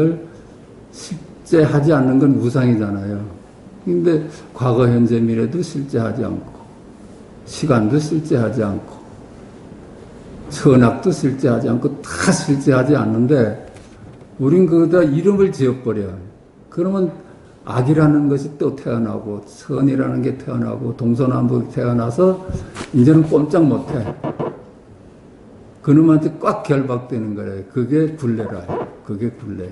건 우상이잖아요. 근데 과거, 현재, 미래도 실제하지 않고 시간도 실제하지 않고 선악도 실제하지 않고 다 실제하지 않는데 우린 거기다 이름을 지어버려. 그러면 악이라는 것이 또 태어나고 선이라는 게 태어나고 동서남북이 태어나서 이제는 꼼짝 못해. 그놈한테 꽉 결박되는 거래요. 그게 굴레라. 그게 굴레야.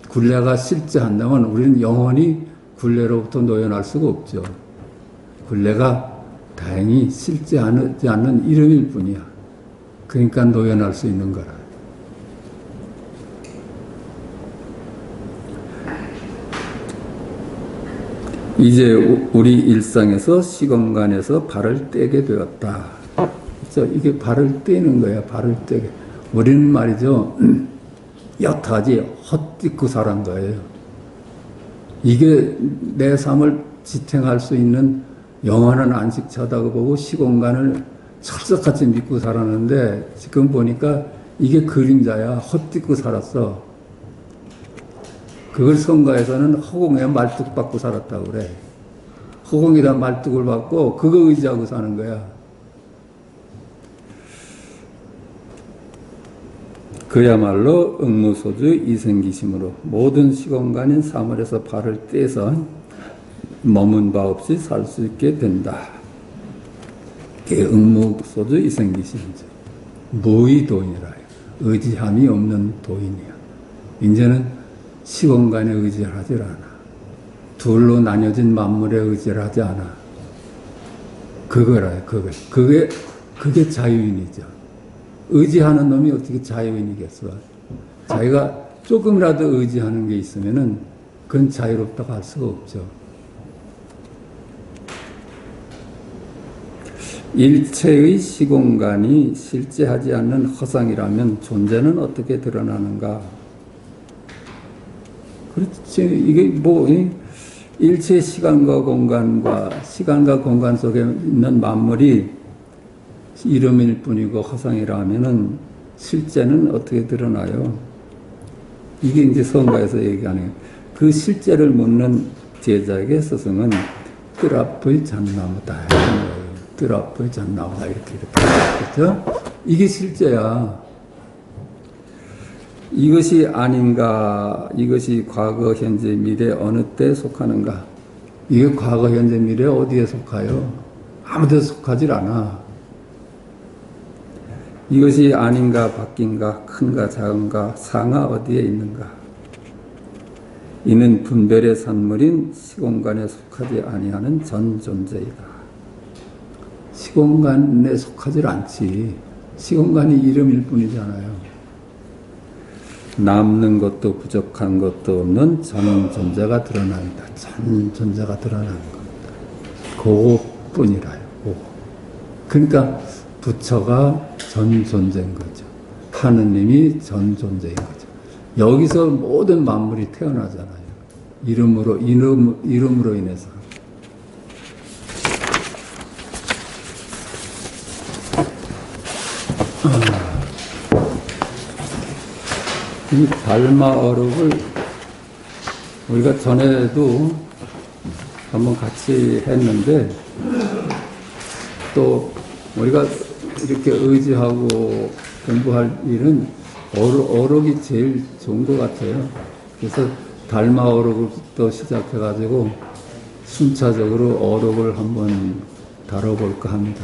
굴레가 실제한다면 우리는 영원히 굴레로부터 노연할 수가 없죠. 굴레가 다행히 실제하지 않는 이름일 뿐이야. 그러니까 노연할 수 있는 거라. 이제 우리 일상에서 시공간에서 발을 떼게 되었다. 그렇죠? 이게 발을 떼는 거야. 발을 떼게. 우리는 말이죠. 여타지 헛딛고 살은 거예요. 이게 내 삶을 지탱할 수 있는 영원한 안식처다고 보고 시공간을 철석같이 믿고 살았는데 지금 보니까 이게 그림자야. 헛딛고 살았어. 그걸 성가에서는 허공에 말뚝 받고 살았다고 그래. 허공에다 말뚝을 받고 그거 의지하고 사는 거야. 그야말로 응무소주 이생기심으로 모든 시공간인 사물에서 발을 떼서 머문 바 없이 살 수 있게 된다. 그게 응무소주 이생기심이죠. 무의도인이라. 의지함이 없는 도인이야. 이제는 시공간에 의지를 하지 않아. 둘로 나뉘어진 만물에 의지를 하지 않아. 그거라, 그거. 그게 자유인이죠. 의지하는 놈이 어떻게 자유인이겠어? 자기가 조금이라도 의지하는 게 있으면은 그건 자유롭다고 할 수가 없죠. 일체의 시공간이 실제하지 않는 허상이라면 존재는 어떻게 드러나는가? 그렇지. 이게 뭐, 일체 시간과 공간 속에 있는 만물이 이름일 뿐이고 허상이라면은 실제는 어떻게 드러나요? 이게 이제 성가에서 얘기하는 그 실제를 묻는 제자에게 스승은 뜰 앞의 잣나무다. 뜰 앞의 잣나무다. 이렇게. 그렇죠? 이게 실제야. 이것이 아닌가? 이것이 과거, 현재, 미래 어느 때에 속하는가? 이게 과거, 현재, 미래 어디에 속하요? 아무 데 속하질 않아. 이것이 아닌가, 바뀐가, 큰가, 작은가, 상하 어디에 있는가? 이는 분별의 산물인 시공간에 속하지 아니하는 전 존재이다. 시공간에 속하질 않지. 시공간이 이름일 뿐이잖아요. 남는 것도 부족한 것도 없는 전 존재가 드러난다. 전 존재가 드러나는 겁니다. 그것뿐이라요. 그러니까 부처가 전 존재인 거죠. 하느님이 전 존재인 거죠. 여기서 모든 만물이 태어나잖아요. 이름으로 인해서. 이 달마어록을 우리가 전에도 한번 같이 했는데 또 우리가 이렇게 의지하고 공부할 일은 어록이 제일 좋은 것 같아요. 그래서 달마어록부터 시작해가지고 순차적으로 어록을 한번 다뤄볼까 합니다.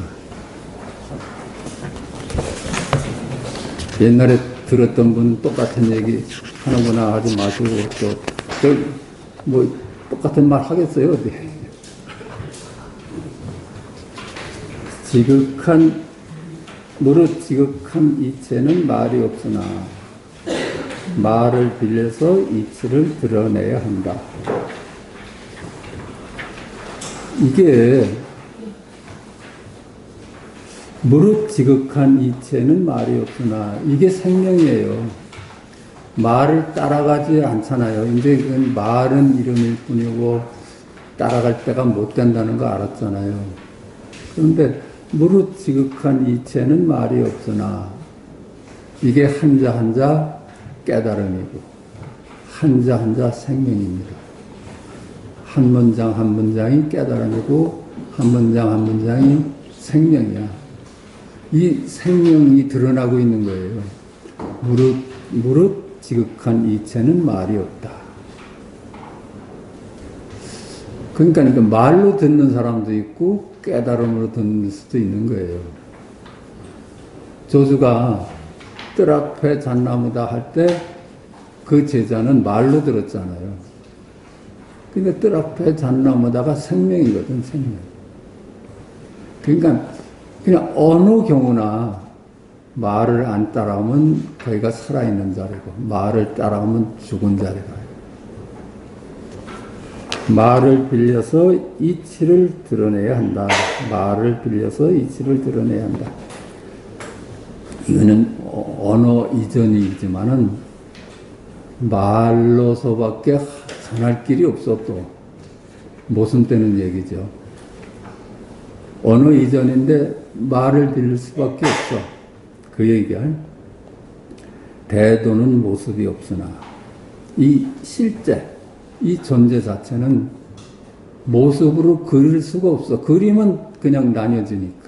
옛날에 들었던 분 똑같은 얘기 하는구나 하지 마시고 또 뭐 똑같은 말 하겠어요 어디? 무릇 지극한 이체는 말이 없으나 말을 빌려서 이치를 드러내야 한다. 이게 무릇 지극한 이체는 말이 없으나 이게 생명이에요. 말을 따라가지 않잖아요. 이제 말은 이름일 뿐이고 따라갈 때가 못 된다는 거 알았잖아요. 그런데 무릇 지극한 이체는 말이 없으나 이게 한자 한자 깨달음이고 한자 한자 생명입니다. 한 문장 한 문장이 깨달음이고 한 문장 한 문장이 생명이야. 이 생명이 드러나고 있는 거예요. 무릇 지극한 이체는 말이 없다. 그러니까 말로 듣는 사람도 있고 깨달음으로 듣는 수도 있는 거예요. 조주가 뜰 앞에 잣나무다 할 때 그 제자는 말로 들었잖아요. 근데 뜰 앞에 잣나무다가 생명이거든, 생명. 그러니까 그냥 어느 경우나 말을 안 따라오면 거기가 살아있는 자리고 말을 따라오면 죽은 자리가. 말을 빌려서 이치를 드러내야 한다. 말을 빌려서 이치를 드러내야 한다. 이거는 언어 이전이지만은 말로서밖에 전할 길이 없어. 또 모순 되는 얘기죠. 언어 이전인데 말을 빌릴 수밖에 없어. 그 얘기야. 대도는 모습이 없으나 이 실제 이 존재 자체는 모습으로 그릴 수가 없어. 그림은 그냥 나뉘어지니까.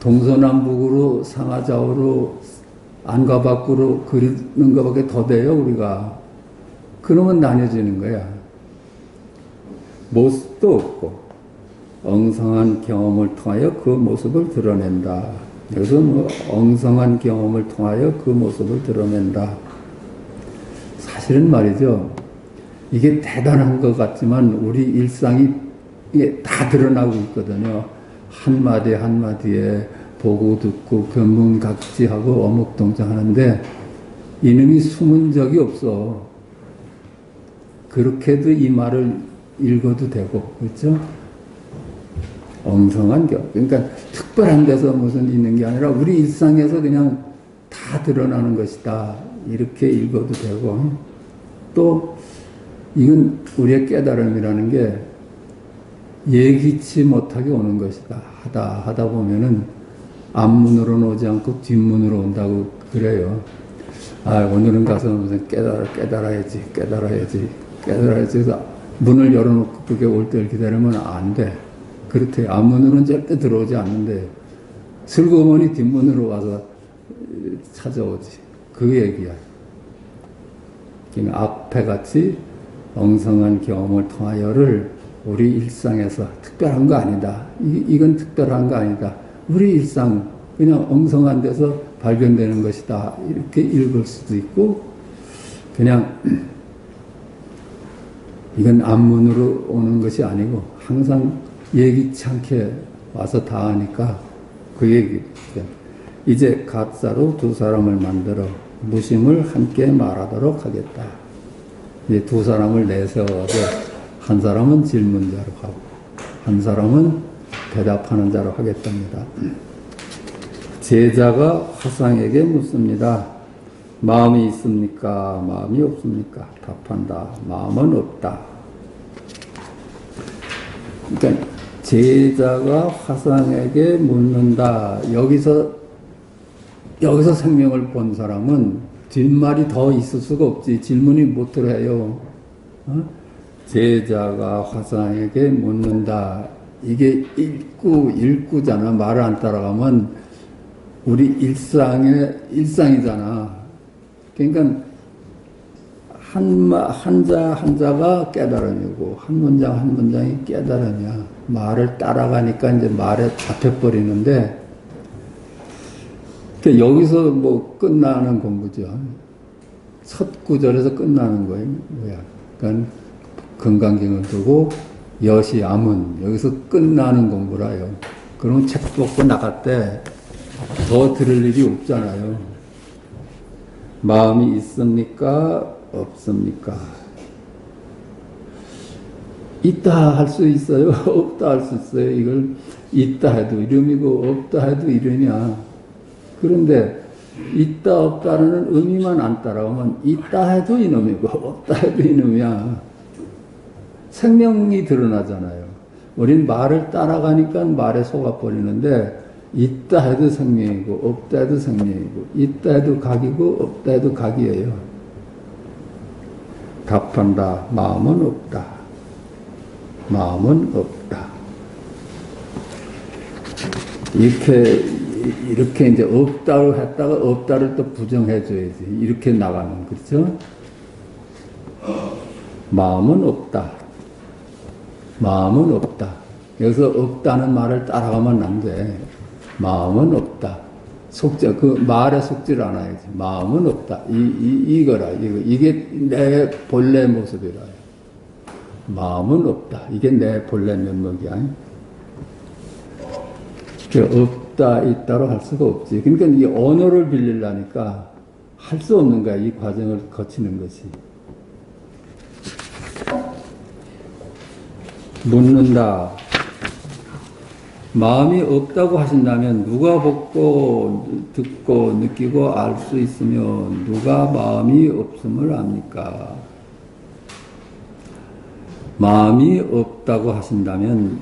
동서남북으로 상하좌우로 안과 밖으로 그리는 것밖에 더 돼요, 우리가. 그러면 나뉘어지는 거야. 모습도 없고 엉성한 경험을 통하여 그 모습을 드러낸다. 여기서 엉성한 경험을 통하여 그 모습을 드러낸다. 사실은 말이죠. 이게 대단한 것 같지만 우리 일상이 이게 다 드러나고 있거든요. 한마디 한마디에 보고 듣고 견문각지하고 어묵동정하는데 이놈이 숨은 적이 없어. 그렇게도 이 말을 읽어도 되고, 그렇죠? 엉성한 경. 그러니까 특별한 데서 무슨 있는 게 아니라 우리 일상에서 그냥 다 드러나는 것이다. 이렇게 읽어도 되고, 또 이건 우리의 깨달음이라는 게 예기치 못하게 오는 것이다. 하다 보면은 앞문으로는 오지 않고 뒷문으로 온다고 그래요. 아, 오늘은 가서 무슨 깨달아야지. 그래서 문을 열어놓고 그게 올 때를 기다리면 안 돼. 그렇대. 앞문으로는 절대 들어오지 않는데 슬그머니 뒷문으로 와서 찾아오지. 그 얘기야. 그러니까 앞에 같이 엉성한 경험을 통하여를 우리 일상에서 특별한 거 아니다. 이건 특별한 거 아니다. 우리 일상 그냥 엉성한 데서 발견되는 것이다. 이렇게 읽을 수도 있고, 그냥 이건 앞문으로 오는 것이 아니고 항상 예기치 않게 와서 닿으니까 그 얘기. 이제 갓사로 두 사람을 만들어 무심을 함께 말하도록 하겠다. 이제 두 사람을 내세워서 한 사람은 질문자로 하고 한 사람은 대답하는 자로 하겠답니다. 제자가 화상에게 묻습니다. 마음이 있습니까? 마음이 없습니까? 답한다. 마음은 없다. 그러니까 제자가 화상에게 묻는다. 여기서 생명을 본 사람은 뒷말이 더 있을 수가 없지. 질문이 못 들어요. 제자가 화상에게 묻는다. 이게 일구잖아. 말을 안 따라가면 우리 일상이잖아. 그러니까 한자가 깨달음이고 한 문장이 깨달음이야. 말을 따라가니까 이제 말에 잡혀버리는데, 여기서 뭐 끝나는 공부죠. 첫 구절에서 끝나는 거예요. 뭐야? 그러니까 건강경을 두고 여시 암은 여기서 끝나는 공부라요. 그러면 책 뽑고 나갈 때 더 들을 일이 없잖아요. 마음이 있습니까? 없습니까? 있다 할 수 있어요? 없다 할 수 있어요? 이걸 있다 해도 이름이고 없다 해도 이름이야. 그런데 있다 없다는 의미만 안 따라오면 있다 해도 이놈이고 없다 해도 이놈이야. 생명이 드러나잖아요. 우린 말을 따라가니까 말에 속아버리는데 있다 해도 생명이고 없다 해도 생명이고 있다 해도 각이고 없다 해도 각이에요. 답한다. 마음은 없다. 마음은 없다. 이렇게 이제 없다고 했다가 없다를 또 부정해줘야지. 이렇게 나가는, 그렇죠? 마음은 없다. 마음은 없다. 여기서 없다는 말을 따라가면 안 돼. 마음은 없다. 그 말에 속질 않아야지. 마음은 없다. 이거라. 이게 내 본래 모습이라. 마음은 없다. 이게 내 본래 면목이야. 없다, 있다로 할 수가 없지. 그러니까 이 언어를 빌리려니까 할 수 없는 거야. 이 과정을 거치는 것이. 묻는다. 마음이 없다고 하신다면 누가 보고 듣고 느끼고 알 수 있으며 누가 마음이 없음을 압니까? 마음이 없다고 하신다면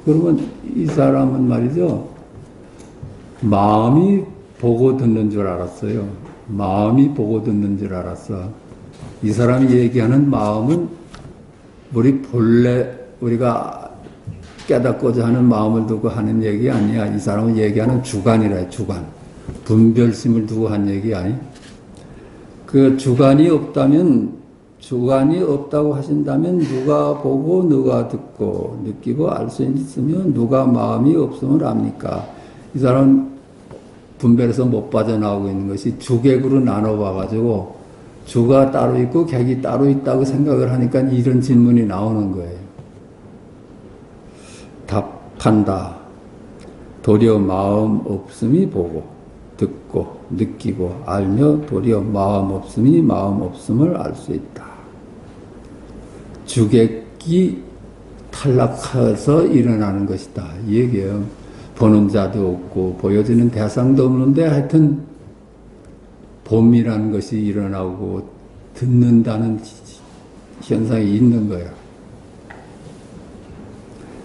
그러면 이 사람은 말이죠. 마음이 보고 듣는 줄 알았어요. 마음이 보고 듣는 줄 알았어. 이 사람이 얘기하는 마음은 우리 본래 우리가 깨닫고자 하는 마음을 두고 하는 얘기 아니야. 이 사람은 얘기하는 주관이라, 주관. 분별심을 두고 한 얘기 아니? 그 주관이 없다고 하신다면 누가 보고 누가 듣고 느끼고 알 수 있으면 누가 마음이 없음을 압니까? 이 사람은 분별에서 못 빠져나오고 있는 것이 주객으로 나눠봐가지고 주가 따로 있고 객이 따로 있다고 생각을 하니까 이런 질문이 나오는 거예요. 답한다. 도리어 마음 없음이 보고 듣고 느끼고 알며 도리어 마음 없음이 마음 없음을 알 수 있다. 주객이 탈락해서 일어나는 것이다. 이 얘기예요. 보는 자도 없고 보여지는 대상도 없는데 하여튼 봄이라는 것이 일어나고 듣는다는 현상이 있는 거야.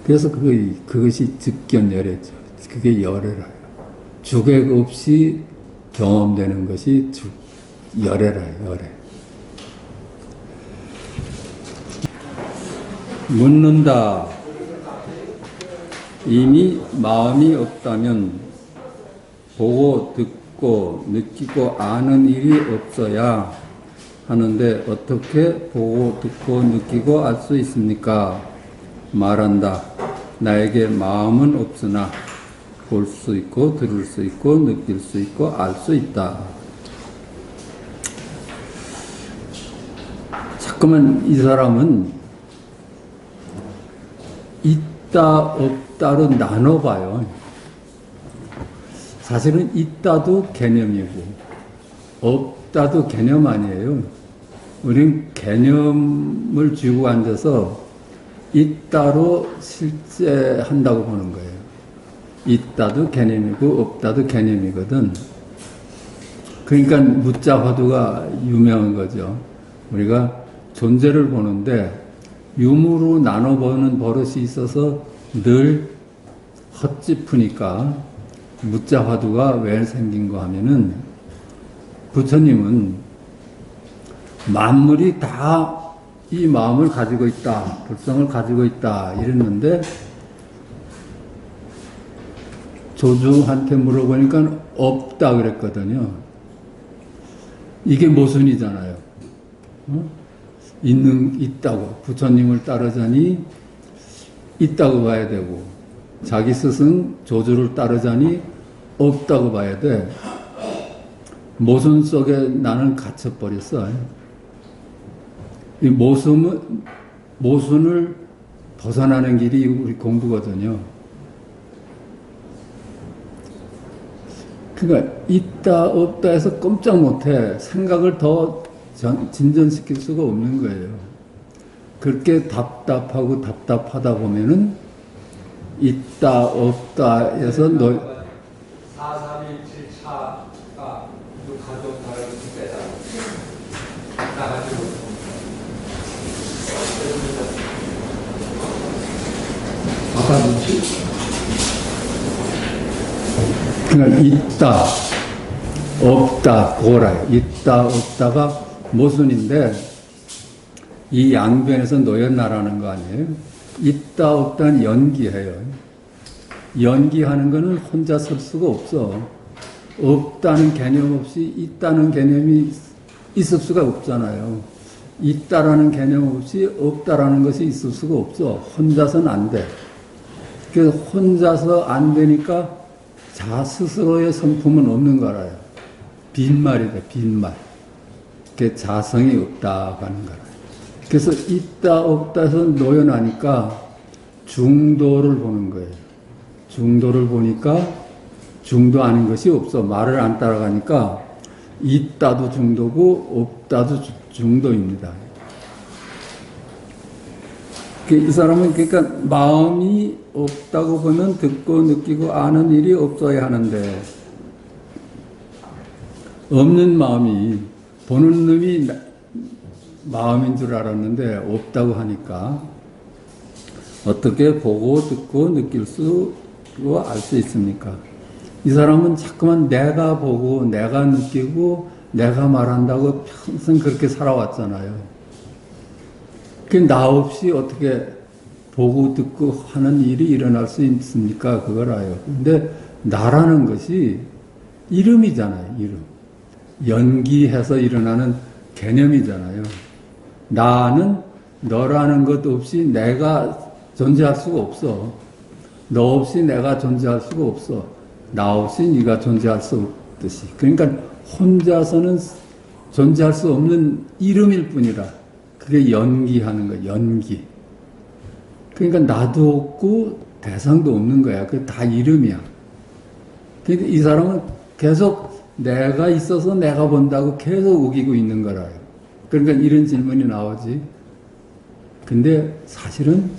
그래서 그것이 즉견열애죠. 그게 열애라요. 주객 없이 경험되는 것이 열애라요. 열애. 묻는다. 이미 마음이 없다면 보고 듣고 느끼고 아는 일이 없어야 하는데 어떻게 보고 듣고 느끼고 알 수 있습니까? 말한다. 나에게 마음은 없으나 볼 수 있고 들을 수 있고 느낄 수 있고 알 수 있다. 자꾸만 이 사람은 있다 없다로 나눠봐요. 사실은 있다도 개념이고 없다도 개념 아니에요. 우리는 개념을 쥐고 앉아서 있다로 실제한다고 보는 거예요. 있다도 개념이고 없다도 개념이거든. 그러니까 무자 화두가 유명한 거죠. 우리가 존재를 보는데 유무로 나눠보는 버릇이 있어서 늘 헛짚으니까 무자 화두가 왜 생긴 거 하면은 부처님은 만물이 다 이 마음을 가지고 있다, 불성을 가지고 있다 이랬는데 조주한테 물어보니까 없다 그랬거든요. 이게 모순이잖아요. 있다고 부처님을 따르자니 있다고 봐야 되고 자기 스승 조주를 따르자니 없다고 봐야 돼. 모순 속에 나는 갇혀버렸어. 이 모순을 벗어나는 길이 우리 공부거든요. 그러니까 있다 없다 해서 꼼짝 못해. 생각을 더 진전시킬 수가 없는 거예요. 그렇게 답답하고 답답하다 보면은 있다 없다 해서 4317차가 가족 다른 때다 나가지고 아까 뭐지? 그러니까 있다 없다 그거라요. 있다 없다가 모순인데 이 양변에서 놓였나라는 거 아니에요? 있다 없다는 연기해요. 연기하는 거는 혼자 설 수가 없어. 없다는 개념 없이 있다는 개념이 있을 수가 없잖아요. 있다라는 개념 없이 없다라는 것이 있을 수가 없어. 혼자서는 안 돼. 그래서 혼자서 안 되니까 자 스스로의 성품은 없는 거라요. 빈말이다, 빈말. 그게 자성이 없다고 하는 거라. 그래서 있다 없다 해서 놓여나니까 중도를 보는 거예요. 중도를 보니까 중도 아닌 것이 없어. 말을 안 따라가니까 있다도 중도고 없다도 중도입니다. 이 사람은 그러니까 마음이 없다고 보면 듣고 느끼고 아는 일이 없어야 하는데 없는 마음이 보는 놈이 마음인 줄 알았는데 없다고 하니까 어떻게 보고 듣고 느낄 수 알 수 있습니까? 이 사람은 자꾸만 내가 보고 내가 느끼고 내가 말한다고 평생 그렇게 살아왔잖아요. 그 나 없이 어떻게 보고 듣고 하는 일이 일어날 수 있습니까? 그거라요. 근데 나라는 것이 이름이잖아요. 이름. 연기해서 일어나는 개념이잖아요. 나는 너라는 것 없이 내가 존재할 수가 없어. 너 없이 내가 존재할 수가 없어. 나 없이 네가 존재할 수 없듯이. 그러니까 혼자서는 존재할 수 없는 이름일 뿐이라. 그게 연기하는 거야. 연기. 그러니까 나도 없고 대상도 없는 거야. 그게 다 이름이야. 그러니까 이 사람은 계속 내가 있어서 내가 본다고 계속 우기고 있는 거라요. 그러니까 이런 질문이 나오지. 근데 사실은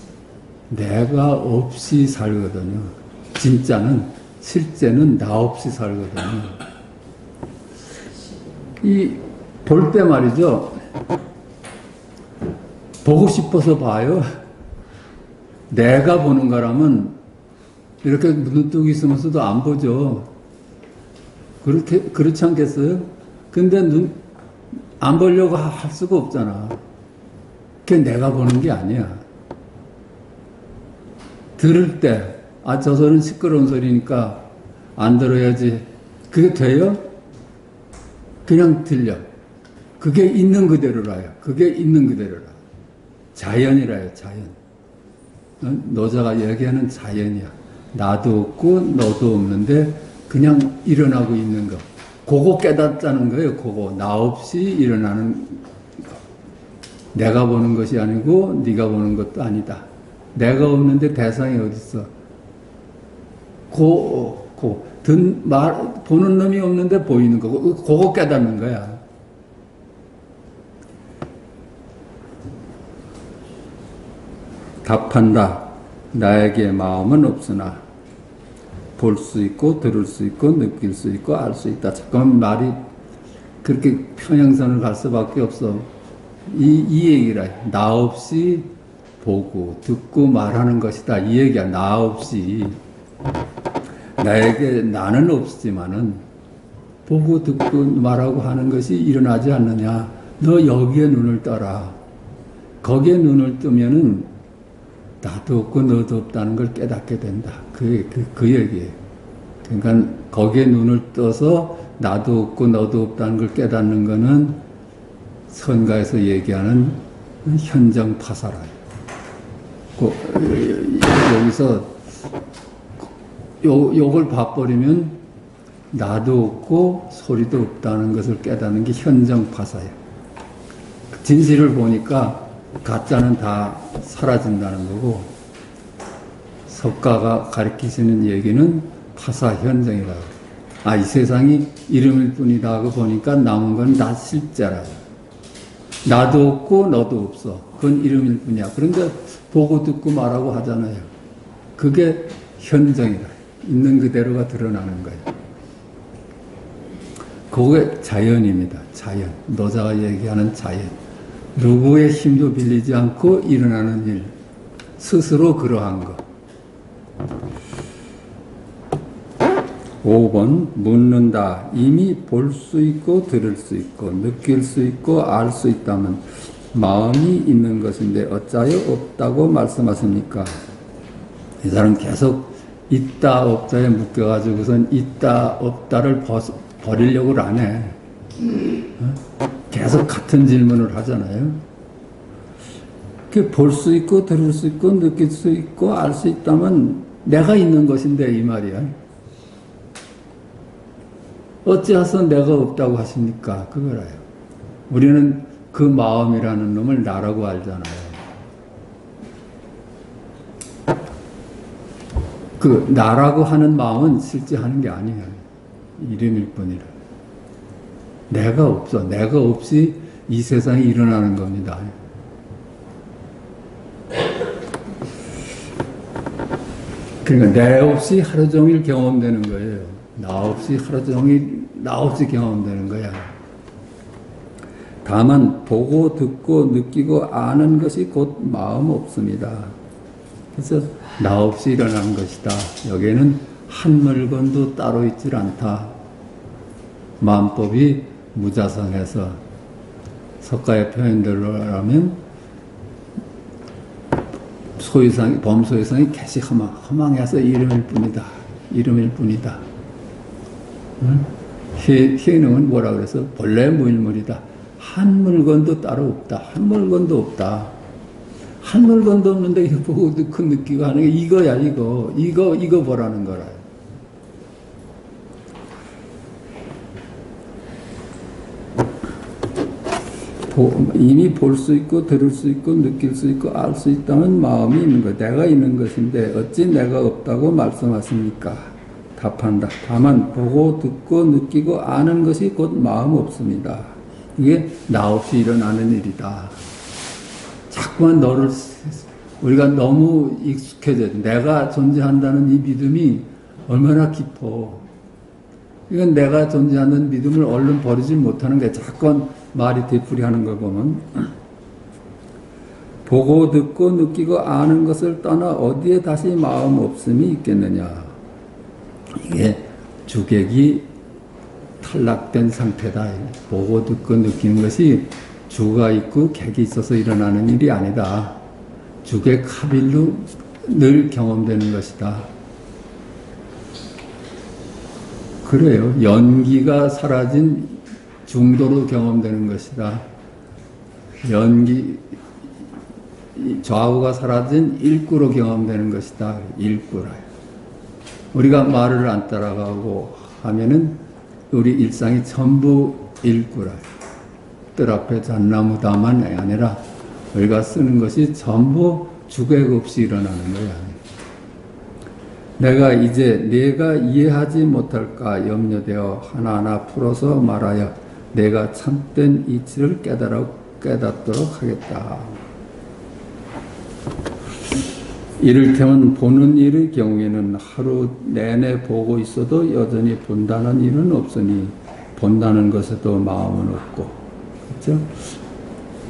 내가 없이 살거든요. 진짜는, 실제는 나 없이 살거든요. 볼 때 말이죠. 보고 싶어서 봐요. 내가 보는 거라면 이렇게 눈뜨고 있으면서도 안 보죠. 그렇지 않겠어요? 근데 안 보려고 할 수가 없잖아. 그게 내가 보는 게 아니야. 들을 때, 저 소리는 시끄러운 소리니까 안 들어야지. 그게 돼요? 그냥 들려. 그게 있는 그대로라요. 그게 있는 그대로라. 자연이라요, 자연. 노자가 얘기하는 자연이야. 나도 없고 너도 없는데 그냥 일어나고 있는 거. 그거 깨닫자는 거예요. 그거. 나 없이 일어나는 거. 내가 보는 것이 아니고 네가 보는 것도 아니다. 내가 없는데 대상이 어디 있어? 보는 놈이 없는데 보이는 거. 그거 깨닫는 거야. 답한다. 나에게 마음은 없으나 볼 수 있고 들을 수 있고 느낄 수 있고 알 수 있다. 잠깐만 말이 그렇게 평행선을 갈 수밖에 없어. 이 얘기라. 나 없이 보고 듣고 말하는 것이다. 이 얘기야. 나 없이. 나에게 나는 없지만은 보고 듣고 말하고 하는 것이 일어나지 않느냐. 너 여기에 눈을 떠라. 거기에 눈을 뜨면은 나도 없고 너도 없다는 걸 깨닫게 된다. 그 얘기예요. 그러니까 거기에 눈을 떠서 나도 없고 너도 없다는 걸 깨닫는 거는 선가에서 얘기하는 현정 파사라요. 여기서 요걸 봐버리면 나도 없고 소리도 없다는 것을 깨닫는 게 현정 파사예요. 진실을 보니까 가짜는 다 사라진다는 거고, 석가가 가르치시는 얘기는 파사 현정이라고. 이 세상이 이름일 뿐이다 하고 보니까 남은 건 다 실제라고. 나도 없고 너도 없어. 그건 이름일 뿐이야. 그런데 보고 듣고 말하고 하잖아요. 그게 현정이다. 있는 그대로가 드러나는 거예요. 그게 자연입니다. 자연. 노자가 얘기하는 자연. 누구의 힘도 빌리지 않고 일어나는 일. 스스로 그러한 것. 5번 묻는다. 이미 볼 수 있고 들을 수 있고 느낄 수 있고 알 수 있다면 마음이 있는 것인데 어찌하여 없다고 말씀하십니까? 이 사람 계속 있다 없다에 묶여가지고선 있다 없다를 버리려고 안 해. 계속 같은 질문을 하잖아요. 볼 수 있고 들을 수 있고 느낄 수 있고 알 수 있다면 내가 있는 것인데 이 말이야. 어찌해서 내가 없다고 하십니까? 그거라요. 우리는 그 마음이라는 놈을 나라고 알잖아요. 그 나라고 하는 마음은 실제 하는 게 아니에요. 이름일 뿐이라. 내가 없어. 내가 없이 이 세상이 일어나는 겁니다. 그러니까 내 없이 하루 종일 경험되는 거예요. 나 없이 하루 종일 나 없이 경험되는 거야. 다만 보고 듣고 느끼고 아는 것이 곧 마음 없습니다. 그래서 나 없이 일어나는 것이다. 여기에는 한 물건도 따로 있질 않다. 마음법이 무자성해서 석가의 표현대로라면 범소유성이 개시 허망해서 이름일 뿐이다. 이름일 뿐이다. 희능은 뭐라 그래서 본래 무일물이다. 한 물건도 따로 없다. 한 물건도 없다. 한 물건도 없는데 이거 보고 듣고 느끼고 하는 게 이거야. 이거 보라는 거라. 이미 볼 수 있고 들을 수 있고 느낄 수 있고 알 수 있다면 마음이 있는 것, 내가 있는 것인데 어찌 내가 없다고 말씀하십니까? 답한다. 다만 보고 듣고 느끼고 아는 것이 곧 마음 없습니다. 이게 나 없이 일어나는 일이다. 자꾸만 너를 우리가 너무 익숙해져. 내가 존재한다는 이 믿음이 얼마나 깊어. 이건 내가 존재하는 믿음을 얼른 버리지 못하는 게 자꾸 말이 되풀이하는 걸 보면 보고 듣고 느끼고 아는 것을 떠나 어디에 다시 마음 없음이 있겠느냐. 이게 주객이 탈락된 상태다. 보고 듣고 느끼는 것이 주가 있고 객이 있어서 일어나는 일이 아니다. 주객 합일로 늘 경험되는 것이다. 그래요. 연기가 사라진 중도로 경험되는 것이다. 좌우가 사라진 일구로 경험되는 것이다. 일구라. 우리가 말을 안 따라가고 하면은 우리 일상이 전부 일구라. 뜰 앞에 잣나무다만 아니라 우리가 쓰는 것이 전부 주객 없이 일어나는 거야. 내가 이제 내가 이해하지 못할까 염려되어 하나하나 풀어서 말하여 내가 참된 이치를 깨닫도록 하겠다. 이를테면 보는 일의 경우에는 하루 내내 보고 있어도 여전히 본다는 일은 없으니 본다는 것에도 마음은 없고, 그렇죠?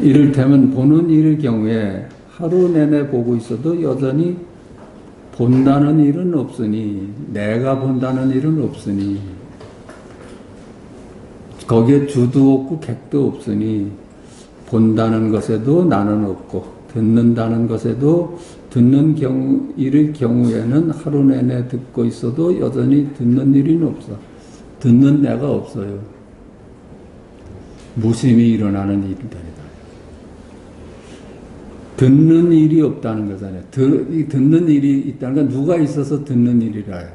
이를테면 보는 일의 경우에 하루 내내 보고 있어도 여전히 본다는 일은 없으니, 내가 본다는 일은 없으니, 거기에 주도 없고 객도 없으니 본다는 것에도 나는 없고, 듣는다는 것에도 듣는 일의 경우에는 하루 내내 듣고 있어도 여전히 듣는 일은 없어. 듣는 내가 없어요. 무심히 일어나는 일이다. 듣는 일이 없다는 거잖아요. 듣는 일이 있다는 건 누가 있어서 듣는 일이라요.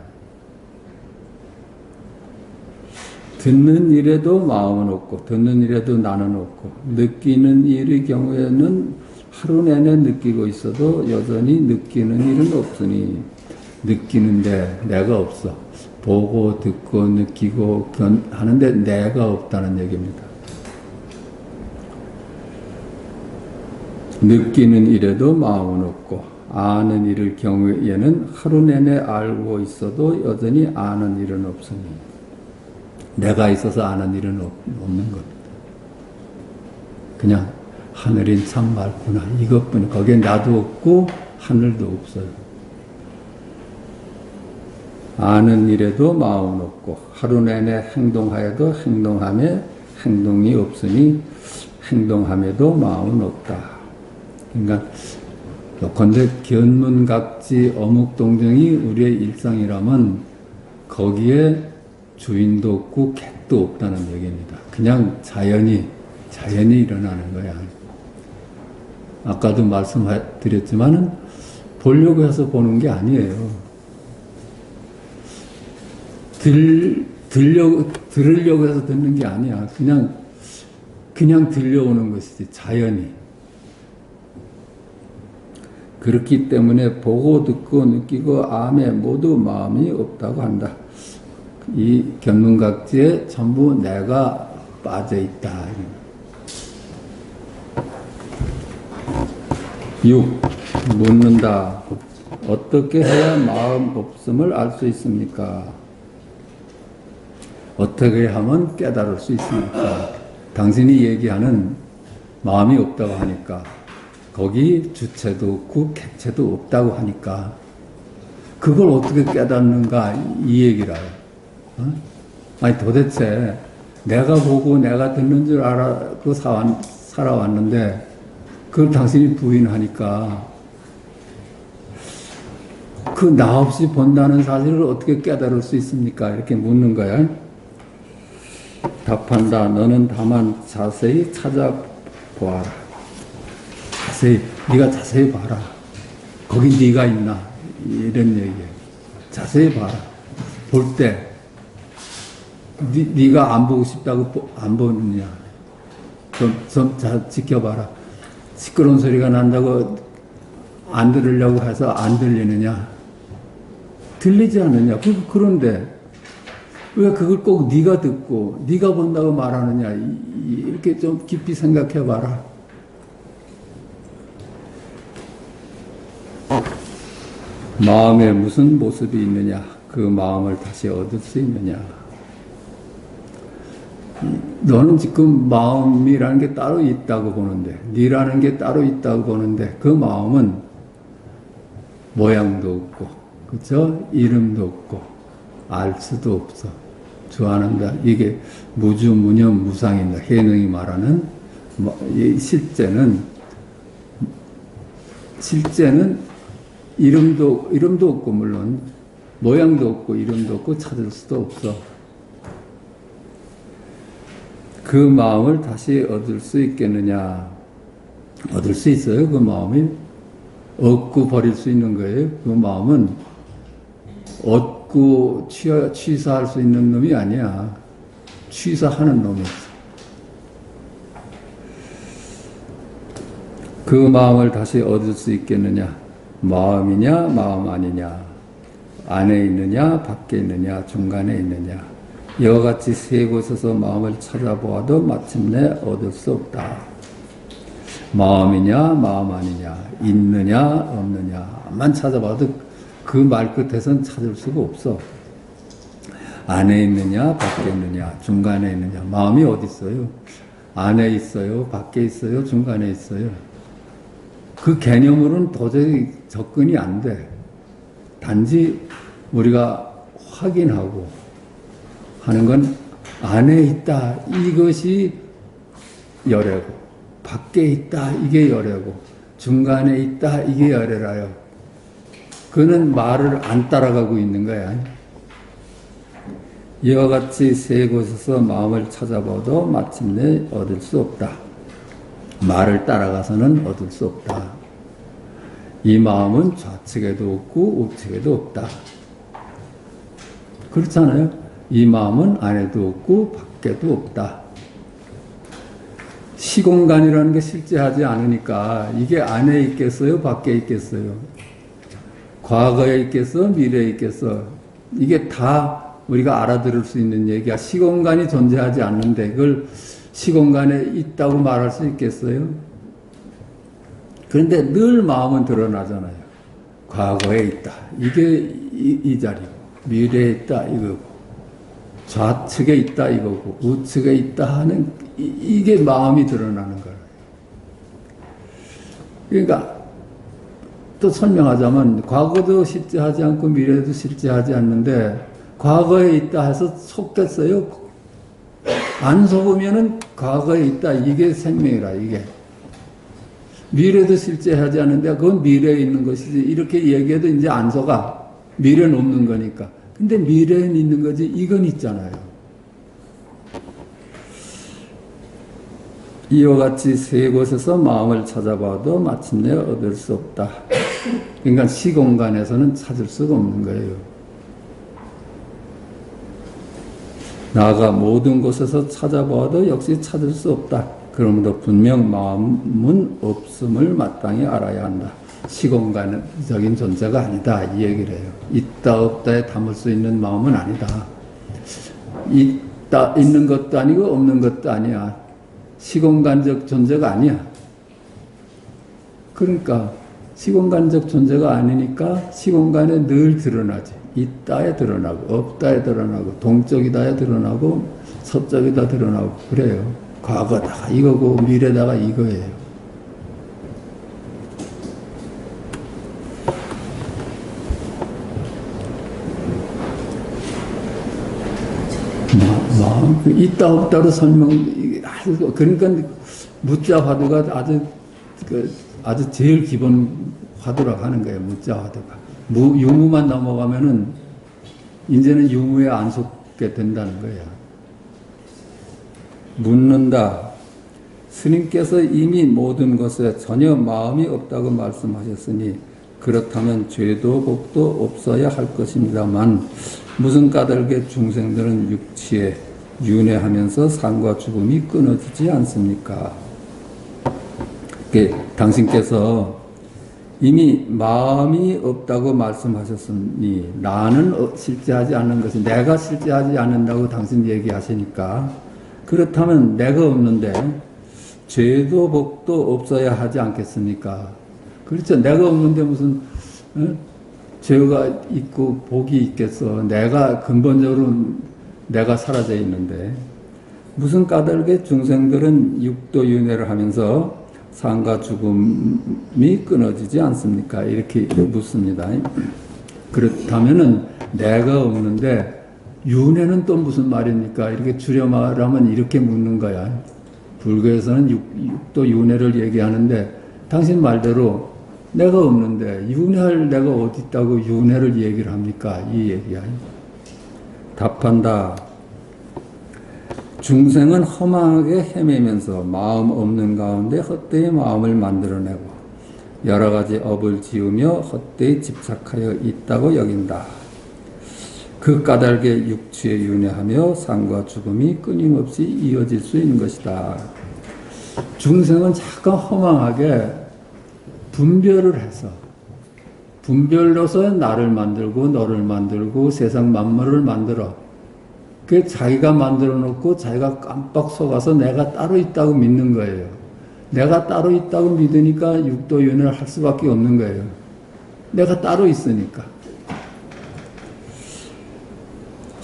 듣는 일에도 마음은 없고, 듣는 일에도 나는 없고, 느끼는 일의 경우에는 하루 내내 느끼고 있어도 여전히 느끼는 일은 없으니, 느끼는데 내가 없어. 보고, 듣고, 느끼고 하는데 내가 없다는 얘기입니다. 느끼는 일에도 마음은 없고, 아는 일의 경우에는 하루 내내 알고 있어도 여전히 아는 일은 없으니, 내가 있어서 아는 일은 없는 겁니다. 그냥 하늘인 참 맑구나 이것뿐이. 거기에 나도 없고 하늘도 없어요. 아는 일에도 마음은 없고 하루 내내 행동하여도 행동함에 행동이 없으니 행동함에도 마음은 없다. 그러니까 요컨대 견문각지 어묵동정이 우리의 일상이라면 거기에 주인도 없고 객도 없다는 얘기입니다. 그냥 자연이 일어나는 거야. 아까도 말씀드렸지만은 보려고 해서 보는 게 아니에요. 들으려고 해서 듣는 게 아니야. 그냥 들려오는 것이지, 자연이. 그렇기 때문에 보고 듣고 느끼고 암에 모두 마음이 없다고 한다. 이 견문각지에 전부 내가 빠져 있다. 6. 묻는다. 어떻게 해야 마음 없음을 알 수 있습니까? 어떻게 하면 깨달을 수 있습니까? 당신이 얘기하는 마음이 없다고 하니까, 거기 주체도 없고 객체도 없다고 하니까, 그걸 어떻게 깨닫는가 이 얘기라요. 아니 도대체 내가 보고 내가 듣는 줄 알고 살아왔는데 그걸 당신이 부인하니까 그 나 없이 본다는 사실을 어떻게 깨달을 수 있습니까? 이렇게 묻는 거야. 답한다. 너는 다만 자세히 찾아보아라. 네가 자세히 봐라. 거기 네가 있나? 이런 얘기예요. 자세히 봐라. 볼 때 네가 안 보고 싶다고 안 보느냐? 좀 잘 지켜봐라. 시끄러운 소리가 난다고 안 들으려고 해서 안 들리느냐? 들리지 않느냐? 그런데 왜 그걸 꼭 네가 듣고 네가 본다고 말하느냐? 이렇게 좀 깊이 생각해 봐라. 마음에 무슨 모습이 있느냐? 그 마음을 다시 얻을 수 있느냐? 너는 지금 마음이라는 게 따로 있다고 보는데, 네라는 게 따로 있다고 보는데, 그 마음은 모양도 없고, 그쵸? 이름도 없고, 알 수도 없어. 좋아한다. 이게 무주, 무념, 무상입니다. 해능이 말하는, 실제는 이름도 없고, 물론, 모양도 없고, 이름도 없고, 찾을 수도 없어. 그 마음을 다시 얻을 수 있겠느냐? 얻을 수 있어요, 그 마음이? 얻고 버릴 수 있는 거예요. 그 마음은 얻고 취사할 수 있는 놈이 아니야. 취사하는 놈이 있어. 그 마음을 다시 얻을 수 있겠느냐? 마음이냐, 마음 아니냐? 안에 있느냐, 밖에 있느냐, 중간에 있느냐? 이와 같이 세 곳에서 마음을 찾아보아도 마침내 얻을 수 없다. 마음이냐, 마음 아니냐, 있느냐, 없느냐만 찾아봐도 그 말 끝에선 찾을 수가 없어. 안에 있느냐, 밖에 있느냐, 중간에 있느냐. 마음이 어디 있어요? 안에 있어요, 밖에 있어요, 중간에 있어요. 그 개념으로는 도저히 접근이 안 돼. 단지 우리가 확인하고 하는 건 안에 있다. 이것이 열애고, 밖에 있다. 이게 열애고, 중간에 있다. 이게 열애라요. 그는 말을 안 따라가고 있는 거야. 이와 같이 세 곳에서 마음을 찾아봐도 마침내 얻을 수 없다. 말을 따라가서는 얻을 수 없다. 이 마음은 좌측에도 없고 우측에도 없다. 그렇잖아요. 이 마음은 안에도 없고 밖에도 없다. 시공간이라는 게 실제하지 않으니까 이게 안에 있겠어요? 밖에 있겠어요? 과거에 있겠어? 미래에 있겠어? 이게 다 우리가 알아들을 수 있는 얘기야. 시공간이 존재하지 않는데 그걸 시공간에 있다고 말할 수 있겠어요? 그런데 늘 마음은 드러나잖아요. 과거에 있다. 이게 이 자리고, 미래에 있다 이거고, 좌측에 있다 이거고, 우측에 있다 하는 이게 마음이 드러나는 거예요. 그러니까 또 설명하자면 과거도 실제하지 않고 미래도 실제하지 않는데 과거에 있다 해서 속겠어요? 안 속으면은 과거에 있다 이게 생명이라 이게. 미래도 실제하지 않는데 그건 미래에 있는 것이지 이렇게 얘기해도 이제 안 속아. 미래는 없는 거니까. 근데 미래는 있는 거지 이건 있잖아요. 이와 같이 세 곳에서 마음을 찾아봐도 마침내 얻을 수 없다. 그러니까 시공간에서는 찾을 수가 없는 거예요. 나아가 모든 곳에서 찾아봐도 역시 찾을 수 없다. 그러므로 분명 마음은 없음을 마땅히 알아야 한다. 시공간적인 존재가 아니다. 이 얘기를 해요. 있다 없다에 담을 수 있는 마음은 아니다. 있다 있는 것도 아니고 없는 것도 아니야. 시공간적 존재가 아니야. 그러니까 시공간적 존재가 아니니까 시공간에 늘 드러나지. 있다에 드러나고 없다에 드러나고 동쪽이다에 드러나고 서쪽이다 드러나고 그래요. 과거다 이거고 미래다가 이거예요. 있다 없다로 설명. 그러니까 무자 화두가 아주 제일 기본 화두라고 하는 거예요. 무자 화두가. 유무만 넘어가면은 이제는 유무에 안 속게 된다는 거예요. 묻는다. 스님께서 이미 모든 것에 전혀 마음이 없다고 말씀하셨으니 그렇다면 죄도 복도 없어야 할 것입니다만 무슨 까닭에 중생들은 육치에 윤회하면서 삶과 죽음이 끊어지지 않습니까? 당신께서 이미 마음이 없다고 말씀하셨으니 나는 실제하지 않는 것이 내가 실제하지 않는다고 당신 얘기하시니까 그렇다면 내가 없는데 죄도 복도 없어야 하지 않겠습니까? 그렇죠. 내가 없는데 무슨 죄가 있고 복이 있겠어. 내가 근본적으로 내가 사라져 있는데 무슨 까닭에 중생들은 육도윤회를 하면서 삶과 죽음이 끊어지지 않습니까? 이렇게 묻습니다. 그렇다면은 내가 없는데 윤회는 또 무슨 말입니까? 이렇게 줄여 말하면 이렇게 묻는 거야. 불교에서는 육도 윤회를 얘기하는데 당신 말대로 내가 없는데 윤회할 내가 어디 있다고 윤회를 얘기를 합니까? 이 얘기야. 답한다. 중생은 허망하게 헤매면서 마음 없는 가운데 헛되이 마음을 만들어내고 여러 가지 업을 지으며 헛되이 집착하여 있다고 여긴다. 그 까닭에 육취에 윤회하며 삶과 죽음이 끊임없이 이어질 수 있는 것이다. 중생은 잠깐 허망하게 분별을 해서 분별로서 나를 만들고 너를 만들고 세상 만물을 만들어 그 자기가 만들어 놓고 자기가 깜빡 속아서 내가 따로 있다고 믿는 거예요. 내가 따로 있다고 믿으니까 육도윤회를 할 수밖에 없는 거예요. 내가 따로 있으니까.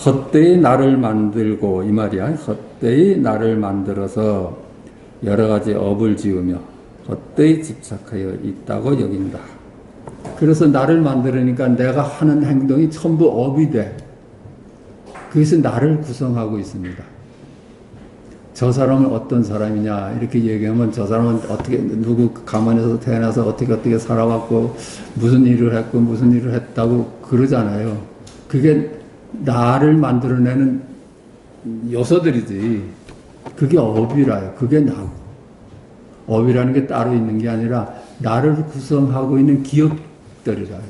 헛되이 나를 만들고 이 말이야. 헛되이 나를 만들어서 여러 가지 업을 지으며 헛되이 집착하여 있다고 여긴다. 그래서 나를 만들으니까 내가 하는 행동이 전부 업이 돼. 그것이 나를 구성하고 있습니다. 저 사람은 어떤 사람이냐 이렇게 얘기하면 저 사람은 어떻게 누구 가문에서 태어나서 어떻게 살아왔고 무슨 일을 했고 무슨 일을 했다고 그러잖아요. 그게 나를 만들어내는 요소들이지. 그게 업이라요. 그게 나고. 업이라는 게 따로 있는 게 아니라 나를 구성하고 있는 기억들이라요.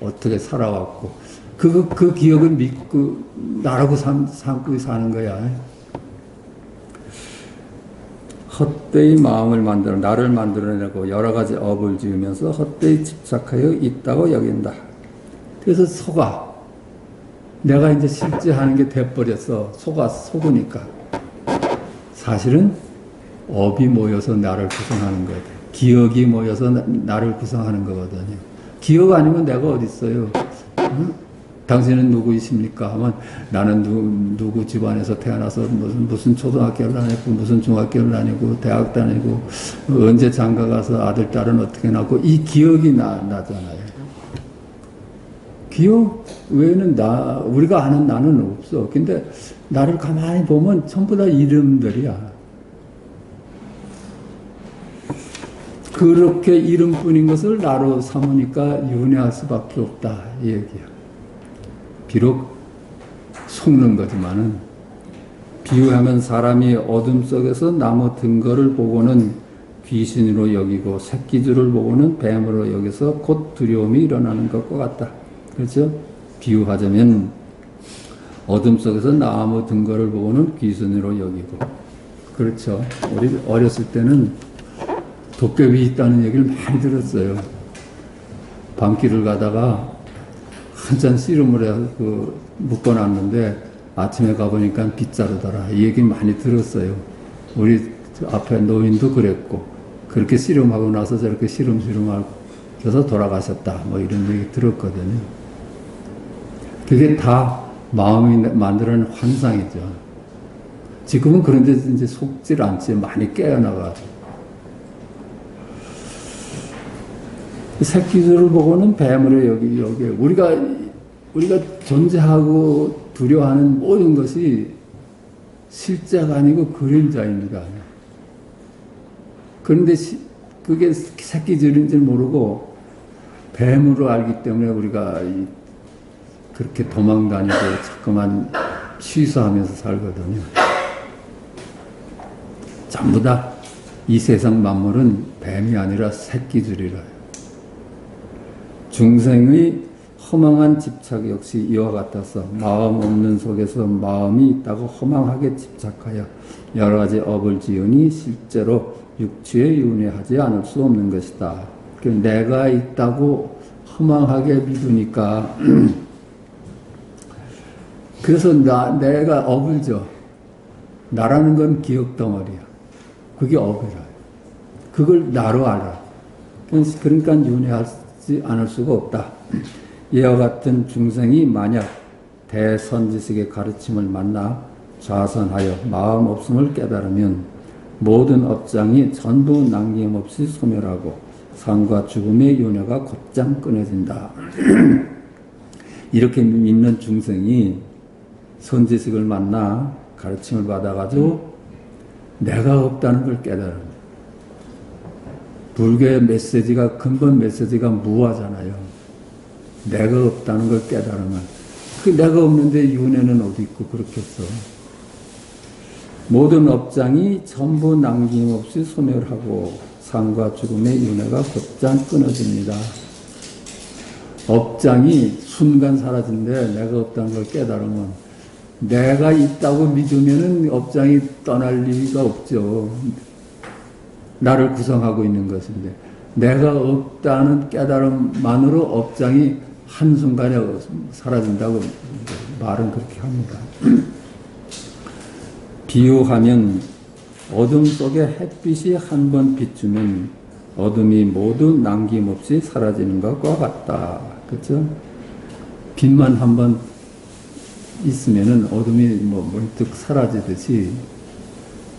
어떻게 살아왔고 그 기억을 믿고 나라고 삼고 사는 거야. 헛되이 마음을 만들어 나를 만들어내고 여러 가지 업을 지으면서 헛되이 집착하여 있다고 여긴다. 그래서 속아. 내가 이제 실제 하는 게 돼버렸어. 속으니까. 사실은 업이 모여서 나를 구성하는 거거든. 기억이 모여서 나를 구성하는 거거든요. 기억 아니면 내가 어디 있어요? 응? 당신은 누구이십니까? 하면 나는 누구 집안에서 태어나서 무슨 초등학교를 다녔고 무슨 중학교를 다니고 대학 다니고 언제 장가 가서 아들 딸은 어떻게 낳고 이 기억이 나잖아요. 기억 외에는 우리가 아는 나는 없어. 근데 나를 가만히 보면 전부 다 이름들이야. 그렇게 이름뿐인 것을 나로 삼으니까 윤회할 수밖에 없다. 이 얘기야. 비록 속는 거지만은 비유하면 사람이 어둠 속에서 나무 든 거를 보고는 귀신으로 여기고 새끼줄을 보고는 뱀으로 여기서 곧 두려움이 일어나는 것과 같다. 그렇죠? 비유하자면 어둠 속에서 나무 든 거를 보고는 귀신으로 여기고 그렇죠. 우리 어렸을 때는 도깨비 있다는 얘기를 많이 들었어요. 밤길을 가다가 한참 씨름을 해서 묶어놨는데 아침에 가보니까 빗자루더라. 이 얘기 많이 들었어요. 우리 앞에 노인도 그랬고 그렇게 씨름하고 나서 저렇게 씨름하고 그래서 돌아가셨다. 뭐 이런 얘기 들었거든요. 그게 다 마음이 만들어낸 환상이죠. 지금은 그런데 이제 속질 않지. 많이 깨어나가지고. 새끼들을 보고는 뱀으로 여기에 우리가 존재하고 두려워하는 모든 것이 실제가 아니고 그림자입니다. 그런데 그게 새끼들인지 모르고 뱀으로 알기 때문에 우리가 그렇게 도망다니고 자꾸만 취소하면서 살거든요. 전부 다 이 세상 만물은 뱀이 아니라 새끼들이라요. 중생의 허망한 집착 역시 이와 같아서 마음 없는 속에서 마음이 있다고 허망하게 집착하여 여러 가지 업을 지으니 실제로 육취에 윤회하지 않을 수 없는 것이다. 내가 있다고 허망하게 믿으니까 그래서 내가 업을죠. 나라는 건 기억덩어리야. 그게 업이라. 그걸 나로 알아. 그러니까 윤회하지 않을 수가 없다. 이와 같은 중생이 만약 대선지식의 가르침을 만나 좌선하여 마음 없음을 깨달으면 모든 업장이 전부 남김없이 소멸하고 삶과 죽음의 윤회가 곧장 끊어진다. 이렇게 믿는 중생이 선지식을 만나 가르침을 받아가지고 내가 없다는 걸 깨달은 불교의 메시지가 근본 메시지가 무하잖아요. 내가 없다는 걸 깨달으면 그 내가 없는데 윤회는 어디 있고 그렇겠어. 모든 업장이 전부 남김없이 소멸하고 삶과 죽음의 윤회가 곧장 끊어집니다. 업장이 순간 사라진데 내가 없다는 걸 깨달으면 내가 있다고 믿으면은 업장이 떠날 리가 없죠. 나를 구성하고 있는 것인데 내가 없다는 깨달음만으로 업장이 한순간에 사라진다고 말은 그렇게 합니다. 비유하면 어둠 속에 햇빛이 한 번 비추면 어둠이 모두 남김없이 사라지는 것과 같다. 그렇죠? 빛만 한 번 있으면은 어둠이 문득 사라지듯이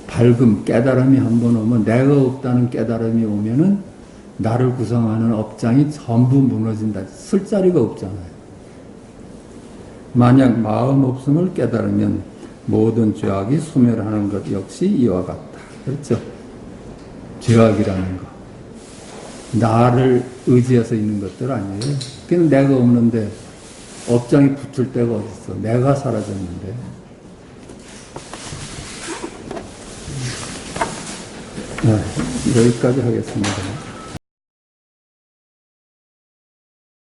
밝음, 깨달음이 한 번 오면 내가 없다는 깨달음이 오면은 나를 구성하는 업장이 전부 무너진다. 쓸 자리가 없잖아요. 만약 마음 없음을 깨달으면 모든 죄악이 소멸하는 것 역시 이와 같다. 그렇죠? 죄악이라는 거. 나를 의지해서 있는 것들 아니에요. 그냥 내가 없는데 업장이 붙을 데가 어딨어. 내가 사라졌는데. 여기까지 하겠습니다.